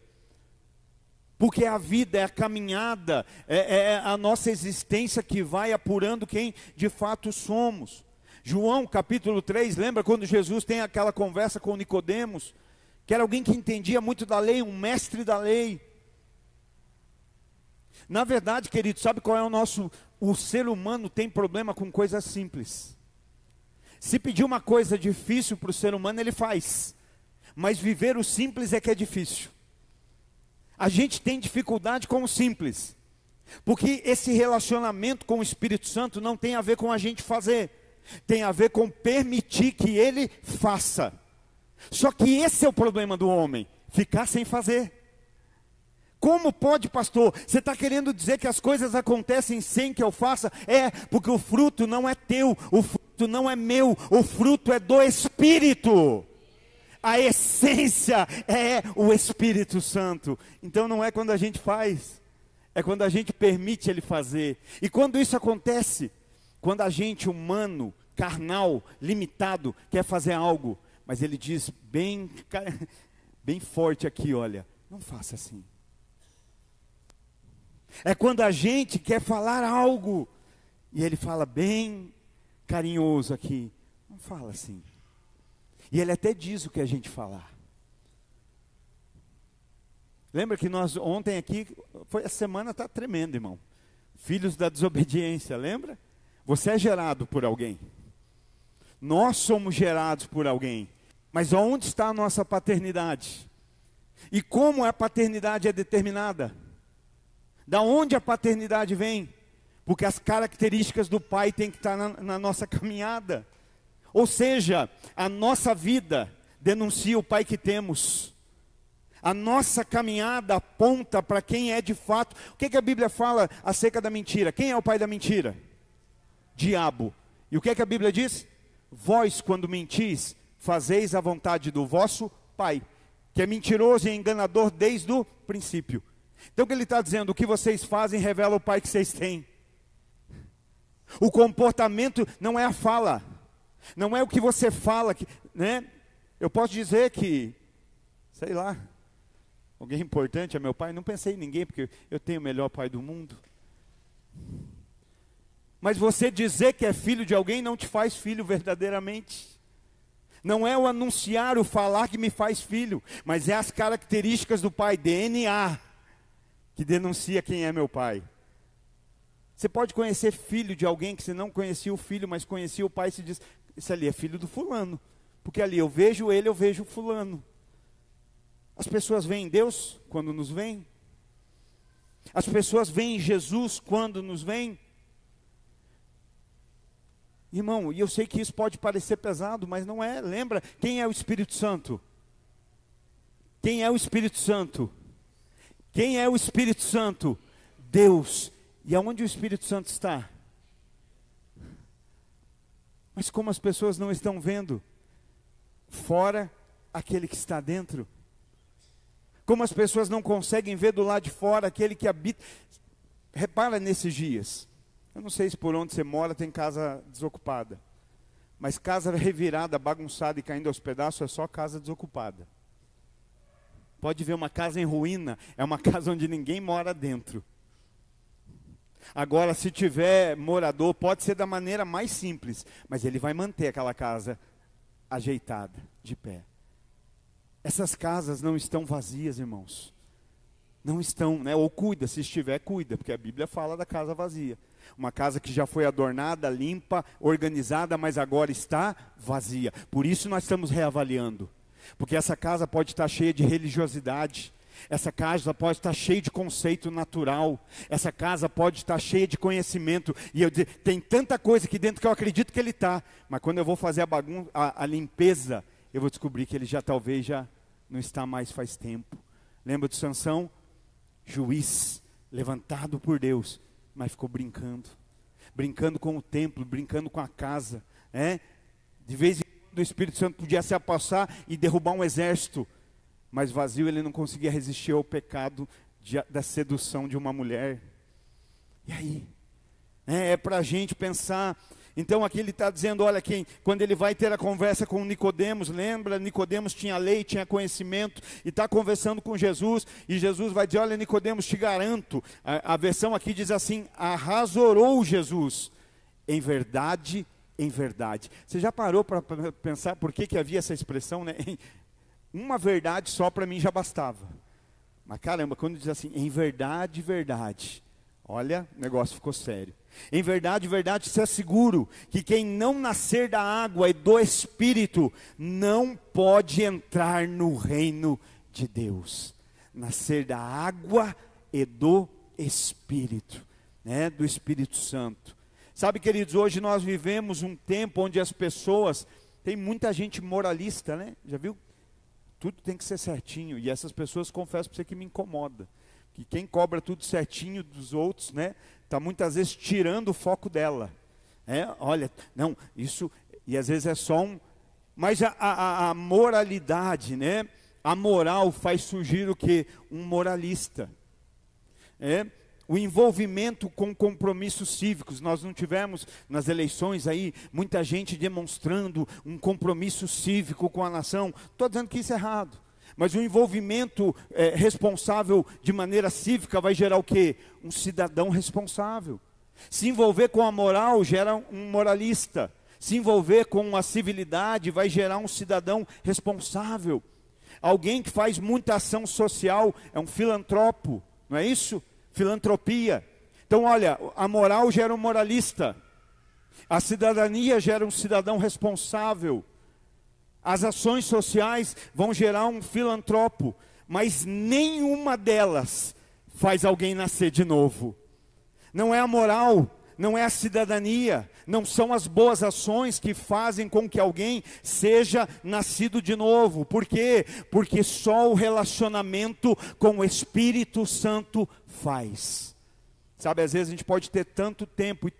Porque a vida, é a caminhada, é a nossa existência que vai apurando quem de fato somos. João capítulo 3, lembra quando Jesus tem aquela conversa com Nicodemos, que era alguém que entendia muito da lei, um mestre da lei. Na verdade, querido, sabe qual é o ser humano tem problema com coisas simples. Se pedir uma coisa difícil para o ser humano, ele faz. Mas viver o simples é que é difícil. A gente tem dificuldade com o simples. Porque esse relacionamento com o Espírito Santo não tem a ver com a gente fazer. Tem a ver com permitir que ele faça. Só que esse é o problema do homem, ficar sem fazer. Como pode, pastor? Você está querendo dizer que as coisas acontecem sem que eu faça? É, porque o fruto não é teu, o fruto não é meu, o fruto é do Espírito. A essência é o Espírito Santo. Então não é quando a gente faz, é quando a gente permite ele fazer. E quando isso acontece, quando a gente humano, carnal, limitado, quer fazer algo, mas ele diz bem forte aqui, olha, não faça assim. É quando a gente quer falar algo, e ele fala bem carinhoso aqui, não fala assim. E ele até diz o que a gente falar. Lembra que nós ontem aqui, a semana está tremenda, irmão. Filhos da desobediência, lembra? Você é gerado por alguém. Nós somos gerados por alguém. Mas onde está a nossa paternidade? E como a paternidade é determinada? Da onde a paternidade vem? Porque as características do pai têm que estar na nossa caminhada. Ou seja, a nossa vida denuncia o pai que temos. A nossa caminhada aponta para quem é de fato. O que a Bíblia fala acerca da mentira? Quem é o pai da mentira? Diabo. E o que a Bíblia diz? Vós, quando mentis, fazeis a vontade do vosso pai, que é mentiroso e enganador desde o princípio. Então o que ele está dizendo? O que vocês fazem revela o pai que vocês têm. O comportamento não é a fala. Não é o que você fala, né? Eu posso dizer que, sei lá, alguém importante é meu pai. Não pensei em ninguém, porque eu tenho o melhor pai do mundo. Mas você dizer que é filho de alguém não te faz filho verdadeiramente. Não é o anunciar, o falar que me faz filho, mas é as características do pai, DNA, que denuncia quem é meu pai. Você pode conhecer filho de alguém que você não conhecia o filho, mas conhecia o pai, e se diz, esse ali é filho do fulano, porque ali eu vejo ele, eu vejo o fulano. As pessoas veem Deus quando nos veem. As pessoas veem Jesus quando nos veem. Irmão, e eu sei que isso pode parecer pesado, mas não é. Lembra, quem é o Espírito Santo? Quem é o Espírito Santo? Quem é o Espírito Santo? Deus. E aonde o Espírito Santo está? Mas como as pessoas não estão vendo? Fora aquele que está dentro. Como as pessoas não conseguem ver do lado de fora aquele que habita. Repara nesses dias. Eu não sei se por onde você mora tem casa desocupada. Mas casa revirada, bagunçada e caindo aos pedaços é só casa desocupada. Pode ver uma casa em ruína, é uma casa onde ninguém mora dentro. Agora, se tiver morador, pode ser da maneira mais simples, mas ele vai manter aquela casa ajeitada, de pé. Essas casas não estão vazias, irmãos. Não estão, né? Ou cuida, se estiver, cuida, porque a Bíblia fala da casa vazia. Uma casa que já foi adornada, limpa, organizada, mas agora está vazia. Por isso nós estamos reavaliando. Porque essa casa pode estar cheia de religiosidade. Essa casa pode estar cheia de conceito natural. Essa casa pode estar cheia de conhecimento. E eu digo, tem tanta coisa aqui dentro que eu acredito que ele está. Mas quando eu vou fazer a bagunça, a limpeza, eu vou descobrir que ele já talvez já não está mais faz tempo. Lembra de Sansão? Juiz, levantado por Deus, mas ficou brincando. Brincando com o templo, brincando com a casa. De vez em quando o Espírito Santo podia se apossar e derrubar um exército. Mas vazio, ele não conseguia resistir ao pecado da sedução de uma mulher. E aí? É para a gente pensar. Então aqui ele está dizendo, olha, quando ele vai ter a conversa com Nicodemos, lembra, Nicodemos tinha lei, tinha conhecimento, e está conversando com Jesus, e Jesus vai dizer, olha Nicodemos, te garanto, a versão aqui diz assim, arrasorou Jesus, em verdade, em verdade. Você já parou para pensar por que havia essa expressão, né? Uma verdade só para mim já bastava. Mas caramba, quando diz assim, em verdade, verdade, olha, o negócio ficou sério. Em verdade, verdade, se asseguro que quem não nascer da água e do Espírito não pode entrar no reino de Deus. Nascer da água e do Espírito, né? Do Espírito Santo. Sabe, queridos, hoje nós vivemos um tempo onde as pessoas, tem muita gente moralista, né? Já viu? Tudo tem que ser certinho, e essas pessoas, confesso para você que me incomoda. Que quem cobra tudo certinho dos outros, né, está muitas vezes tirando o foco dela. Olha, não, isso, e às vezes é só um... Mas a moralidade, né, a moral faz surgir o quê? Um moralista. O envolvimento com compromissos cívicos. Nós não tivemos nas eleições aí muita gente demonstrando um compromisso cívico com a nação. Estou dizendo que isso é errado. Mas o envolvimento responsável de maneira cívica vai gerar o quê? Um cidadão responsável. Se envolver com a moral gera um moralista. Se envolver com a civilidade vai gerar um cidadão responsável. Alguém que faz muita ação social é um filantropo, não é isso? Filantropia. Então olha, a moral gera um moralista. A cidadania gera um cidadão responsável. As ações sociais vão gerar um filantropo, mas nenhuma delas faz alguém nascer de novo. Não é a moral, não é a cidadania, não são as boas ações que fazem com que alguém seja nascido de novo. Por quê? Porque só o relacionamento com o Espírito Santo faz. Sabe, às vezes a gente pode ter tanto tempo e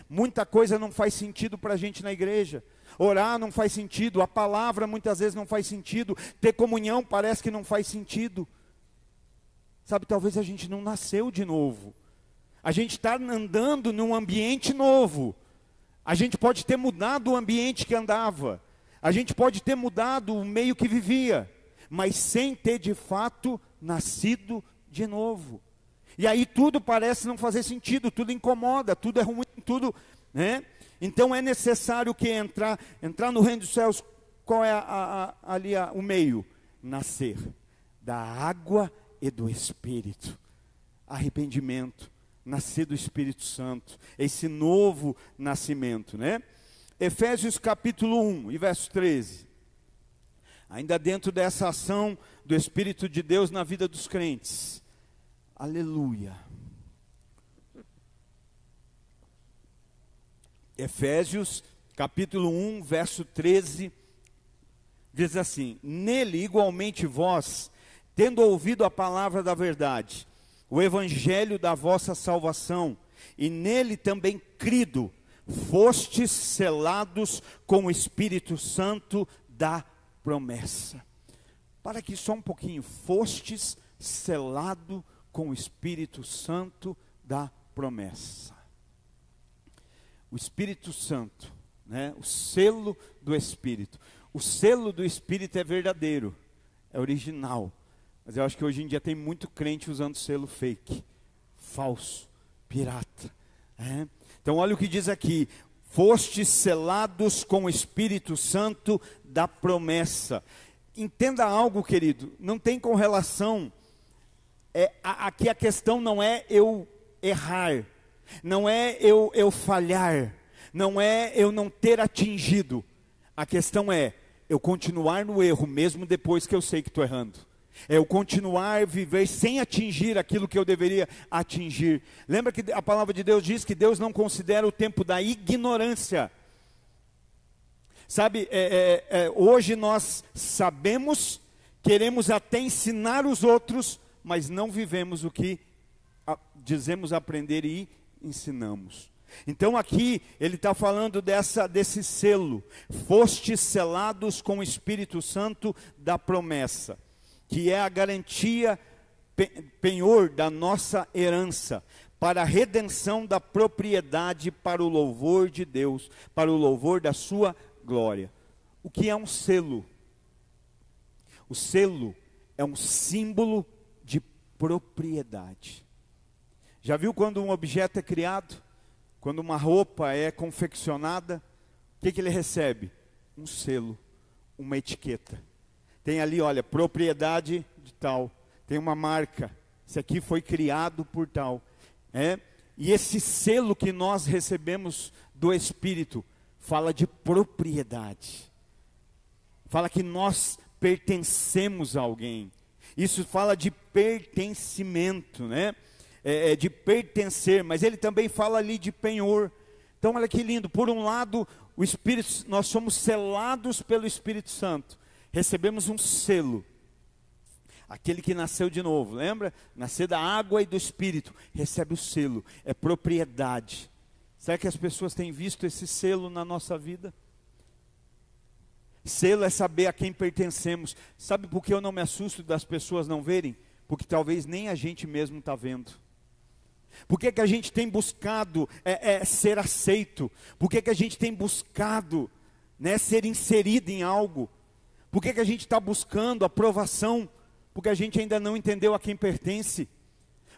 muita coisa não faz sentido para a gente na igreja. Orar não faz sentido, a palavra muitas vezes não faz sentido, ter comunhão parece que não faz sentido. Sabe, talvez a gente não nasceu de novo. A gente está andando num ambiente novo. A gente pode ter mudado o ambiente que andava. A gente pode ter mudado o meio que vivia, mas sem ter de fato nascido de novo. E aí tudo parece não fazer sentido, tudo incomoda, tudo é ruim, tudo, né? Então é necessário que entrar no reino dos céus. Qual é o meio? Nascer da água e do Espírito. Arrependimento, nascer do Espírito Santo, esse novo nascimento, né? Efésios capítulo 1 e verso 13. Ainda dentro dessa ação do Espírito de Deus na vida dos crentes. Aleluia. Efésios capítulo 1, verso 13, diz assim: nele igualmente vós, tendo ouvido a palavra da verdade, o evangelho da vossa salvação, e nele também crido, fostes selados com o Espírito Santo da promessa. Para aqui só um pouquinho, fostes selado com o Espírito Santo da promessa. O Espírito Santo, né? O selo do Espírito. O selo do Espírito é verdadeiro, é original. Mas eu acho que hoje em dia tem muito crente usando selo fake, falso, pirata. Então olha o que diz aqui: fostes selados com o Espírito Santo da promessa. Entenda algo, querido, não tem correlação. Aqui a questão não é eu errar, não é eu falhar, não é eu não ter atingido. A questão é eu continuar no erro mesmo depois que eu sei que estou errando. É eu continuar a viver sem atingir aquilo que eu deveria atingir. Lembra que a palavra de Deus diz que Deus não considera o tempo da ignorância. Sabe, hoje nós sabemos, queremos até ensinar os outros, mas não vivemos o que dizemos aprender e ensinamos. Então aqui ele está falando desse selo, fostes selados com o Espírito Santo da promessa, que é a garantia, penhor da nossa herança, para a redenção da propriedade, para o louvor de Deus, para o louvor da sua glória. O que é um selo? O selo é um símbolo de propriedade. Já viu quando um objeto é criado? Quando uma roupa é confeccionada, o que ele recebe? Um selo, uma etiqueta. Tem ali, olha, propriedade de tal. Tem uma marca. Esse aqui foi criado por tal. E esse selo que nós recebemos do Espírito fala de propriedade. Fala que nós pertencemos a alguém. Isso fala de pertencimento, né? De pertencer, mas ele também fala ali de penhor. Então olha que lindo, por um lado, o Espírito, nós somos selados pelo Espírito Santo, recebemos um selo, aquele que nasceu de novo, lembra? Nascer da água e do Espírito, recebe o selo, é propriedade. Será que as pessoas têm visto esse selo na nossa vida? Selo é saber a quem pertencemos. Sabe por que eu não me assusto das pessoas não verem? Porque talvez nem a gente mesmo está vendo. Por que a gente tem buscado ser aceito? Por que a gente tem buscado, né, ser inserido em algo? Por que a gente está buscando aprovação? Porque a gente ainda não entendeu a quem pertence.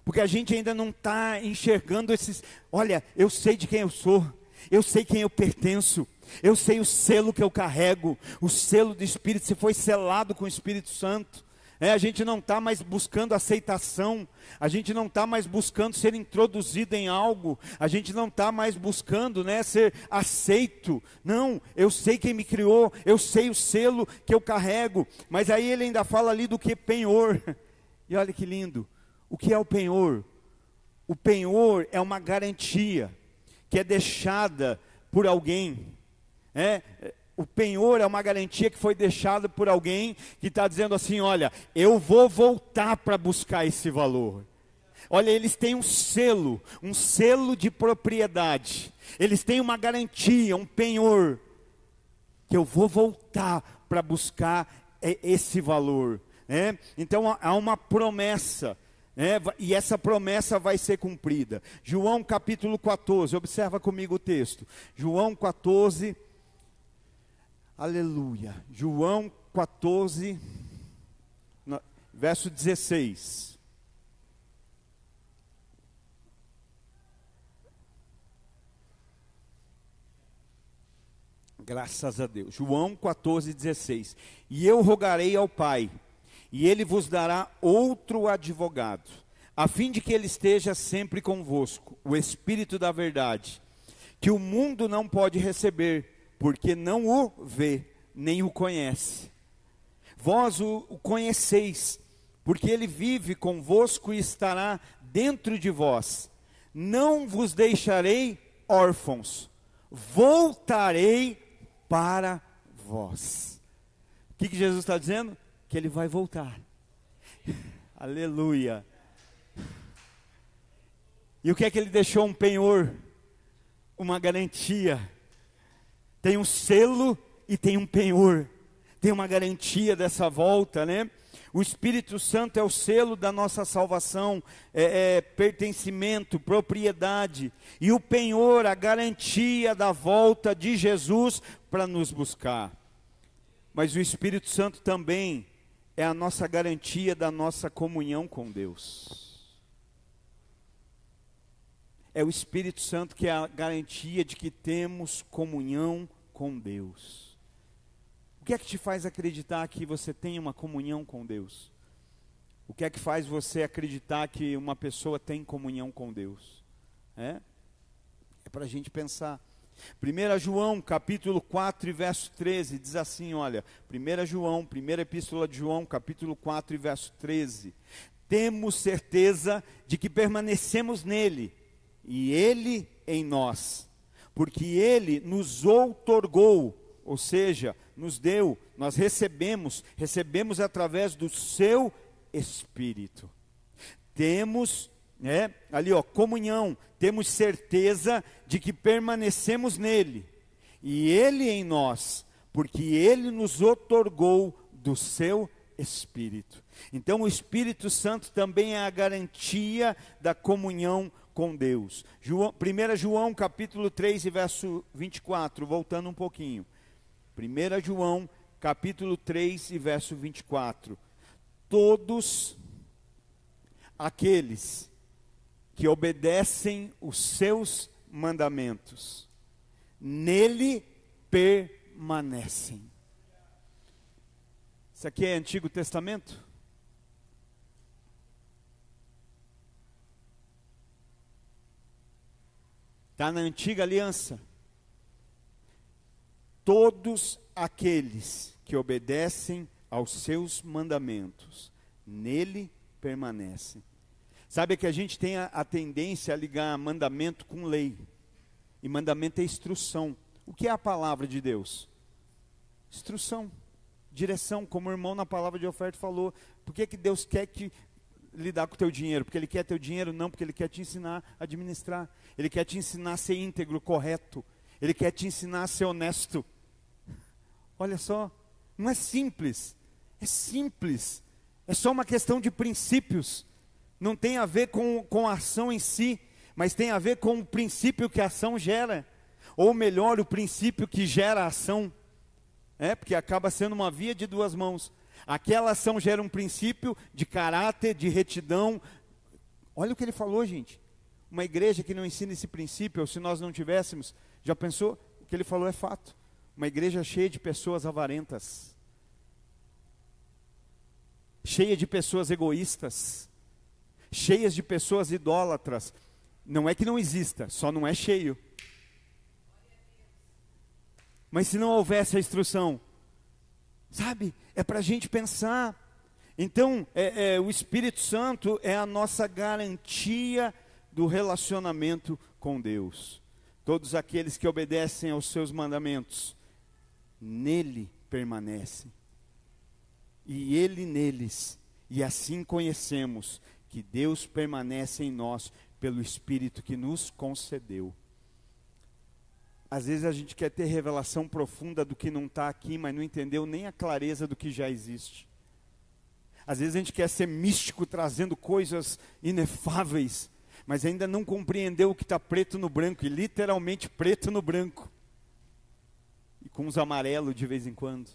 Porque a gente ainda não está enxergando esses... Olha, eu sei de quem eu sou. Eu sei quem eu pertenço. Eu sei o selo que eu carrego. O selo do Espírito, se foi selado com o Espírito Santo. A gente não está mais buscando aceitação, a gente não está mais buscando ser introduzido em algo, a gente não está mais buscando, né, ser aceito. Não, eu sei quem me criou, eu sei o selo que eu carrego. Mas aí ele ainda fala ali do que penhor. E olha que lindo, o que é o penhor? O penhor é uma garantia que é deixada por alguém, O penhor é uma garantia que foi deixada por alguém que está dizendo assim, olha, eu vou voltar para buscar esse valor. Olha, eles têm um selo de propriedade. Eles têm uma garantia, um penhor, que eu vou voltar para buscar esse valor. Então há uma promessa, e essa promessa vai ser cumprida. João capítulo 14, observa comigo o texto. João 14, aleluia. João 14, verso 16. Graças a Deus. João 14, 16. E eu rogarei ao Pai, e Ele vos dará outro advogado, a fim de que Ele esteja sempre convosco, o Espírito da verdade, que o mundo não pode receber, porque não o vê, nem o conhece. Vós o conheceis, porque ele vive convosco e estará dentro de vós. Não vos deixarei órfãos, voltarei para vós. O que Jesus está dizendo? Que ele vai voltar. Aleluia. E o que é que ele deixou? Um penhor, uma garantia. Tem um selo e tem um penhor. Tem uma garantia dessa volta, né? O Espírito Santo é o selo da nossa salvação, pertencimento, propriedade. E o penhor, a garantia da volta de Jesus para nos buscar. Mas o Espírito Santo também é a nossa garantia da nossa comunhão com Deus. É o Espírito Santo que é a garantia de que temos comunhão com Deus. O que é que te faz acreditar que você tem uma comunhão com Deus? O que é que faz você acreditar que uma pessoa tem comunhão com Deus? É para a gente pensar. 1 João, capítulo 4 e verso 13, diz assim, olha, 1 João, primeira epístola de João, capítulo 4 e verso 13. Temos certeza de que permanecemos nele, e ele em nós, porque ele nos outorgou, ou seja, nos deu, nós recebemos através do seu Espírito. Temos, ali comunhão, temos certeza de que permanecemos nele, e ele em nós, porque ele nos outorgou do seu Espírito. Então o Espírito Santo também é a garantia da comunhão com Deus. 1 João capítulo 3 e verso 24, voltando um pouquinho. 1 João capítulo 3 e verso 24. Todos aqueles que obedecem os seus mandamentos, nele permanecem. Isso aqui é Antigo Testamento? Está na Antiga Aliança. Todos aqueles que obedecem aos seus mandamentos, nele permanecem. Sabe que a gente tem a tendência a ligar mandamento com lei. E mandamento é instrução. O que é a palavra de Deus? Instrução, direção, como o irmão na palavra de oferta falou. Por que Deus quer lidar com o teu dinheiro? Porque Ele quer teu dinheiro? Não, porque Ele quer te ensinar a administrar. Ele quer te ensinar a ser íntegro, correto. Ele quer te ensinar a ser honesto. Olha só, não é simples. É simples. É só uma questão de princípios. Não tem a ver com a ação em si, mas tem a ver com o princípio que a ação gera. Ou melhor, o princípio que gera a ação. Porque acaba sendo uma via de duas mãos. Aquela ação gera um princípio de caráter, de retidão. Olha o que ele falou, gente. Uma igreja que não ensina esse princípio, ou se nós não tivéssemos, já pensou? O que ele falou é fato. Uma igreja cheia de pessoas avarentas, cheia de pessoas egoístas, cheias de pessoas idólatras. Não é que não exista, só não é cheio. Mas se não houvesse a instrução, sabe, é para a gente pensar. Então, o Espírito Santo é a nossa garantia do relacionamento com Deus. Todos aqueles que obedecem aos seus mandamentos, nele permanecem, e ele neles, e assim conhecemos que Deus permanece em nós pelo Espírito que nos concedeu. Às vezes a gente quer ter revelação profunda do que não está aqui, mas não entendeu nem a clareza do que já existe. Às vezes a gente quer ser místico, trazendo coisas inefáveis, mas ainda não compreendeu o que está preto no branco, e literalmente preto no branco. E com uns amarelos de vez em quando.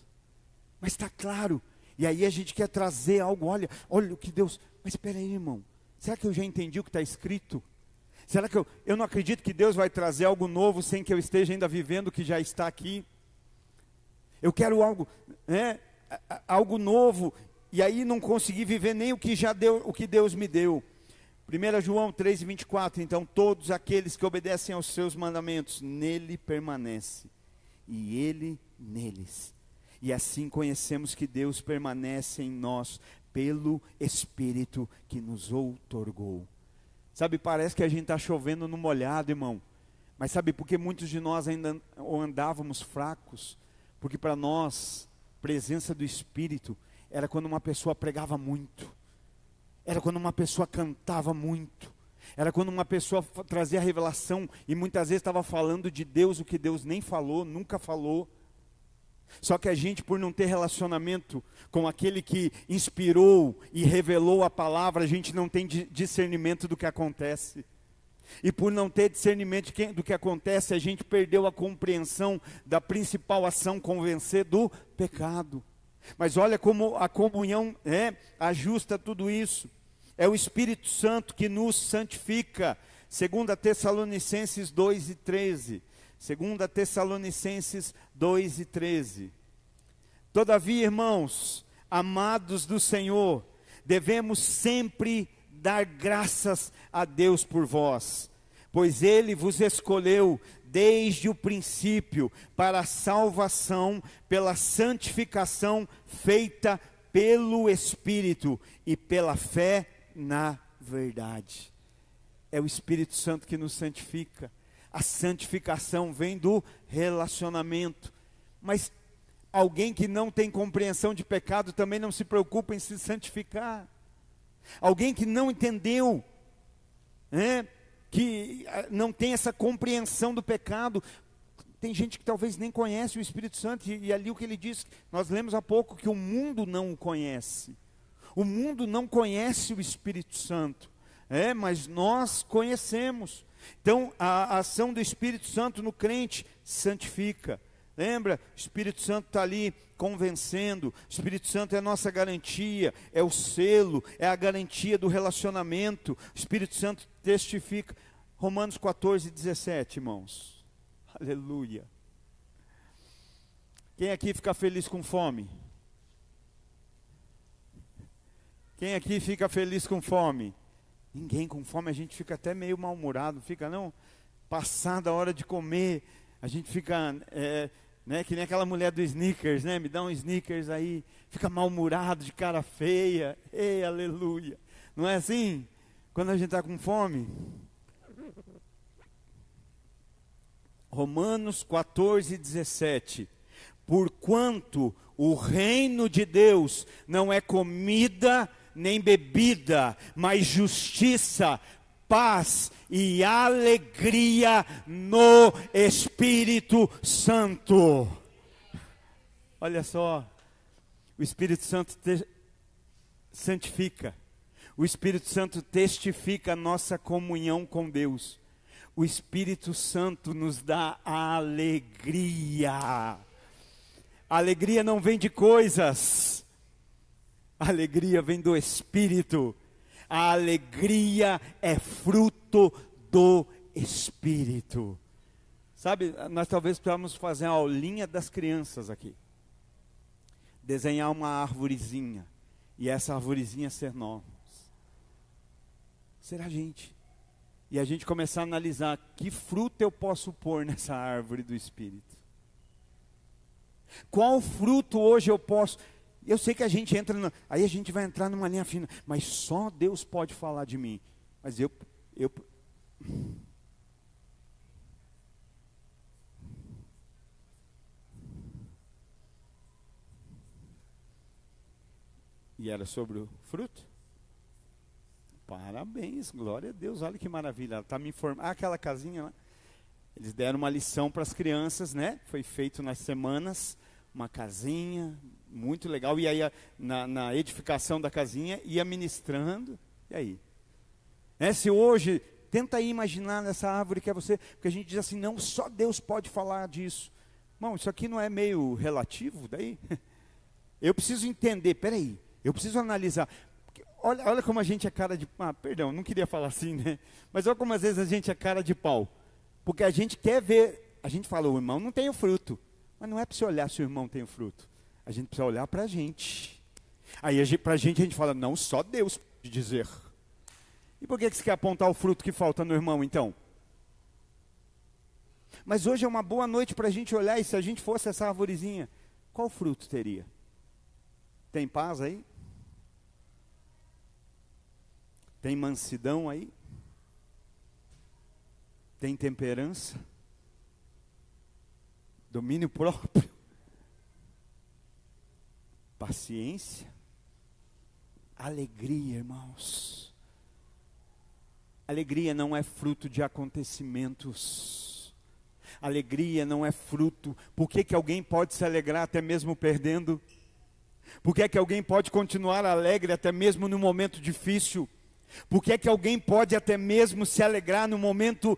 Mas está claro. E aí a gente quer trazer algo, olha o que Deus... Mas espera aí, irmão, será que eu já entendi o que está escrito? Será que eu não acredito que Deus vai trazer algo novo sem que eu esteja ainda vivendo o que já está aqui? Eu quero algo, algo novo, e aí não consegui viver nem o que já deu, o que Deus me deu. 1 João 3,24, então todos aqueles que obedecem aos seus mandamentos, nele permanece, e ele neles. E assim conhecemos que Deus permanece em nós, pelo Espírito que nos outorgou. Sabe, parece que a gente está chovendo no molhado, irmão. Mas sabe por que muitos de nós ainda andávamos fracos? Porque para nós, presença do Espírito era quando uma pessoa pregava muito. Era quando uma pessoa cantava muito. Era quando uma pessoa trazia revelação e muitas vezes estava falando de Deus o que Deus nem falou, nunca falou. Só que a gente, por não ter relacionamento com aquele que inspirou e revelou a palavra, a gente não tem discernimento do que acontece. E por não ter discernimento do que acontece, a gente perdeu a compreensão da principal ação, convencer do pecado. Mas olha como a comunhão ajusta tudo isso. É o Espírito Santo que nos santifica. 2 Tessalonicenses 2:13. 2 Tessalonicenses 2:13. Todavia, irmãos, amados do Senhor, devemos sempre dar graças a Deus por vós, pois Ele vos escolheu desde o princípio para a salvação pela santificação feita pelo Espírito e pela fé na verdade. É o Espírito Santo que nos santifica. A santificação vem do relacionamento. Mas alguém que não tem compreensão de pecado também não se preocupa em se santificar. Alguém que não entendeu, que não tem essa compreensão do pecado. Tem gente que talvez nem conhece o Espírito Santo, e ali o que ele diz, nós lemos há pouco, que o mundo não o conhece. O mundo não conhece o Espírito Santo. mas nós conhecemos. Então, a ação do Espírito Santo no crente santifica. Lembra? O Espírito Santo está ali convencendo. O Espírito Santo é a nossa garantia, é o selo, é a garantia do relacionamento. O Espírito Santo testifica. Romanos 14, 17, irmãos. Aleluia. Quem aqui fica feliz com fome? Quem aqui fica feliz com fome? Ninguém. Com fome a gente fica até meio mal-humorado, não fica não? Passada a hora de comer, a gente fica, que nem aquela mulher do Snickers, né? Me dá um Snickers aí, fica mal-humorado, de cara feia. Ei, aleluia. Não é assim? Quando a gente está com fome? Romanos 14, 17. Porquanto o reino de Deus não é comida nem bebida, mas justiça, paz e alegria no Espírito Santo. Olha só, o Espírito Santo santifica, o Espírito Santo testifica a nossa comunhão com Deus. O Espírito Santo nos dá alegria. A alegria não vem de coisas, a alegria vem do Espírito. A alegria é fruto do Espírito. Sabe, nós talvez precisamos fazer uma aulinha das crianças aqui. Desenhar uma arvorezinha, e essa arvorezinha ser nós. Ser a gente. E a gente começar a analisar que fruto eu posso pôr nessa árvore do Espírito. Qual fruto hoje eu posso... Eu sei que a gente entra, aí a gente vai entrar numa linha fina, mas só Deus pode falar de mim. Mas eu... E era sobre o fruto? Parabéns, glória a Deus, olha que maravilha. Ela está me informando. Aquela casinha lá. Eles deram uma lição para as crianças, né? Foi feito nas semanas, uma casinha, muito legal. E aí, na edificação da casinha, ia ministrando. E aí? Se hoje, tenta aí imaginar nessa árvore que é você, porque a gente diz assim, não, só Deus pode falar disso. Irmão, isso aqui não é meio relativo daí? Eu preciso entender, peraí, eu preciso analisar. Olha como a gente é cara de... perdão, não queria falar assim, né? Mas olha como às vezes a gente é cara de pau. Porque a gente quer ver... A gente fala, o irmão não tem o fruto. Mas não é para você olhar se o irmão tem o fruto. A gente precisa olhar para a gente. Aí para a gente fala, não, só Deus pode dizer. E por que você quer apontar o fruto que falta no irmão, então? Mas hoje é uma boa noite para a gente olhar, e se a gente fosse essa arvorezinha, qual fruto teria? Tem paz aí? Tem mansidão aí? Tem temperança? Domínio próprio? Paciência? Alegria, irmãos. Alegria não é fruto de acontecimentos. Alegria não é fruto. Por que alguém pode se alegrar até mesmo perdendo? Por que alguém pode continuar alegre até mesmo no momento difícil? Por que alguém pode até mesmo se alegrar no momento,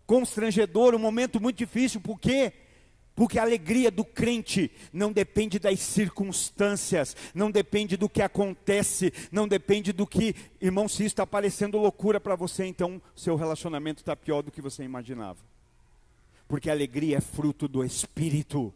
constrangedor, um momento muito difícil? Por quê? Porque a alegria do crente não depende das circunstâncias, não depende do que acontece, não depende do que... Irmão, se isso está parecendo loucura para você, então seu relacionamento está pior do que você imaginava. Porque a alegria é fruto do Espírito.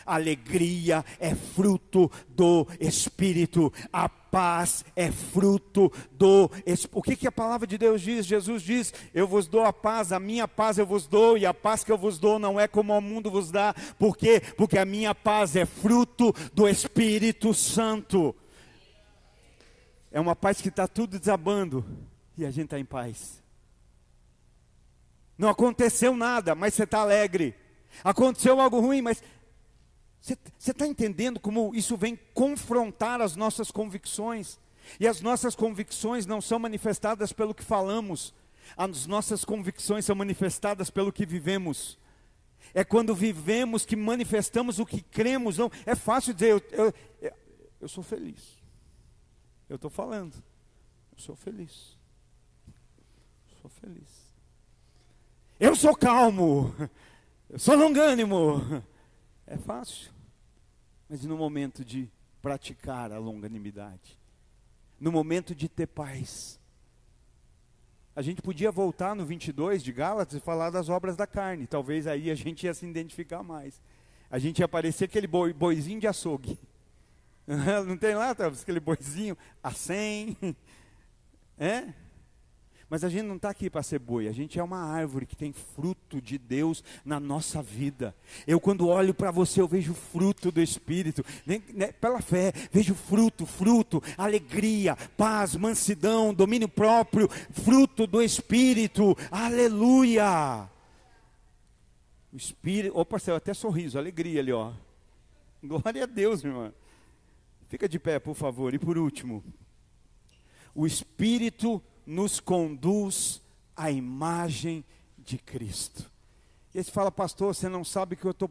Alegria é fruto do Espírito. A paz é fruto do Espírito. O que a palavra de Deus diz? Jesus diz, eu vos dou a paz, a minha paz eu vos dou, e a paz que eu vos dou não é como o mundo vos dá. Por quê? Porque a minha paz é fruto do Espírito Santo. É uma paz que está tudo desabando, e a gente está em paz. Não aconteceu nada, mas você está alegre. Aconteceu algo ruim, mas... Você está entendendo como isso vem confrontar as nossas convicções? E as nossas convicções não são manifestadas pelo que falamos. As nossas convicções são manifestadas pelo que vivemos. É quando vivemos que manifestamos o que cremos. Não, é fácil dizer, eu sou feliz. Eu estou falando. Sou feliz. Sou feliz. Eu sou calmo. Eu sou longânimo. É fácil. Mas no momento de praticar a longanimidade, no momento de ter paz, a gente podia voltar no 22 de Gálatas e falar das obras da carne. Talvez aí a gente ia se identificar mais. A gente ia parecer aquele boizinho de açougue. Não tem lá, aquele boizinho a 100. É? Mas a gente não está aqui para ser boi. A gente é uma árvore que tem fruto de Deus na nossa vida. Eu quando olho para você, eu vejo fruto do Espírito. Pela fé, vejo fruto, alegria, paz, mansidão, domínio próprio, fruto do Espírito. Aleluia! O Espírito, opa, saiu até sorriso, alegria ali, ó. Glória a Deus, meu irmão. Fica de pé, por favor. E por último, o Espírito nos conduz à imagem de Cristo. E aí você fala, pastor, você não sabe que eu estou